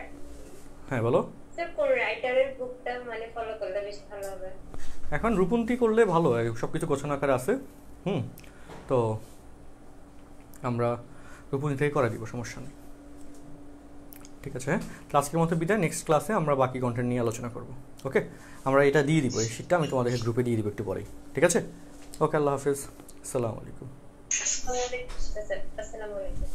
হ্যাঁ বলো। স্যার কোন রাইটারের বুকটা মানে ফলো করলে বেশি ভালো হবে? এখন রূপন্তী করলে ভালো, সব কিছু গোছানো আকারে আছে। তো আমরা রূপন্তী থেকে করা দিব, সমস্যা নেই। ঠিক আছে, আজকের মতো বিদায়। নেক্সট ক্লাসে আমরা বাকি কন্টেন্ট নিয়ে আলোচনা করব। ওকে, আমরা এটা দিয়ে দিব, এই শিটটা আমি তোমাদেরকে গ্রুপে দিয়ে দিব একটু পরেই। ঠিক আছে, ওকে, আল্লাহ হাফিজ, আসসালামু আলাইকুম। আসসালামু আলাইকুম।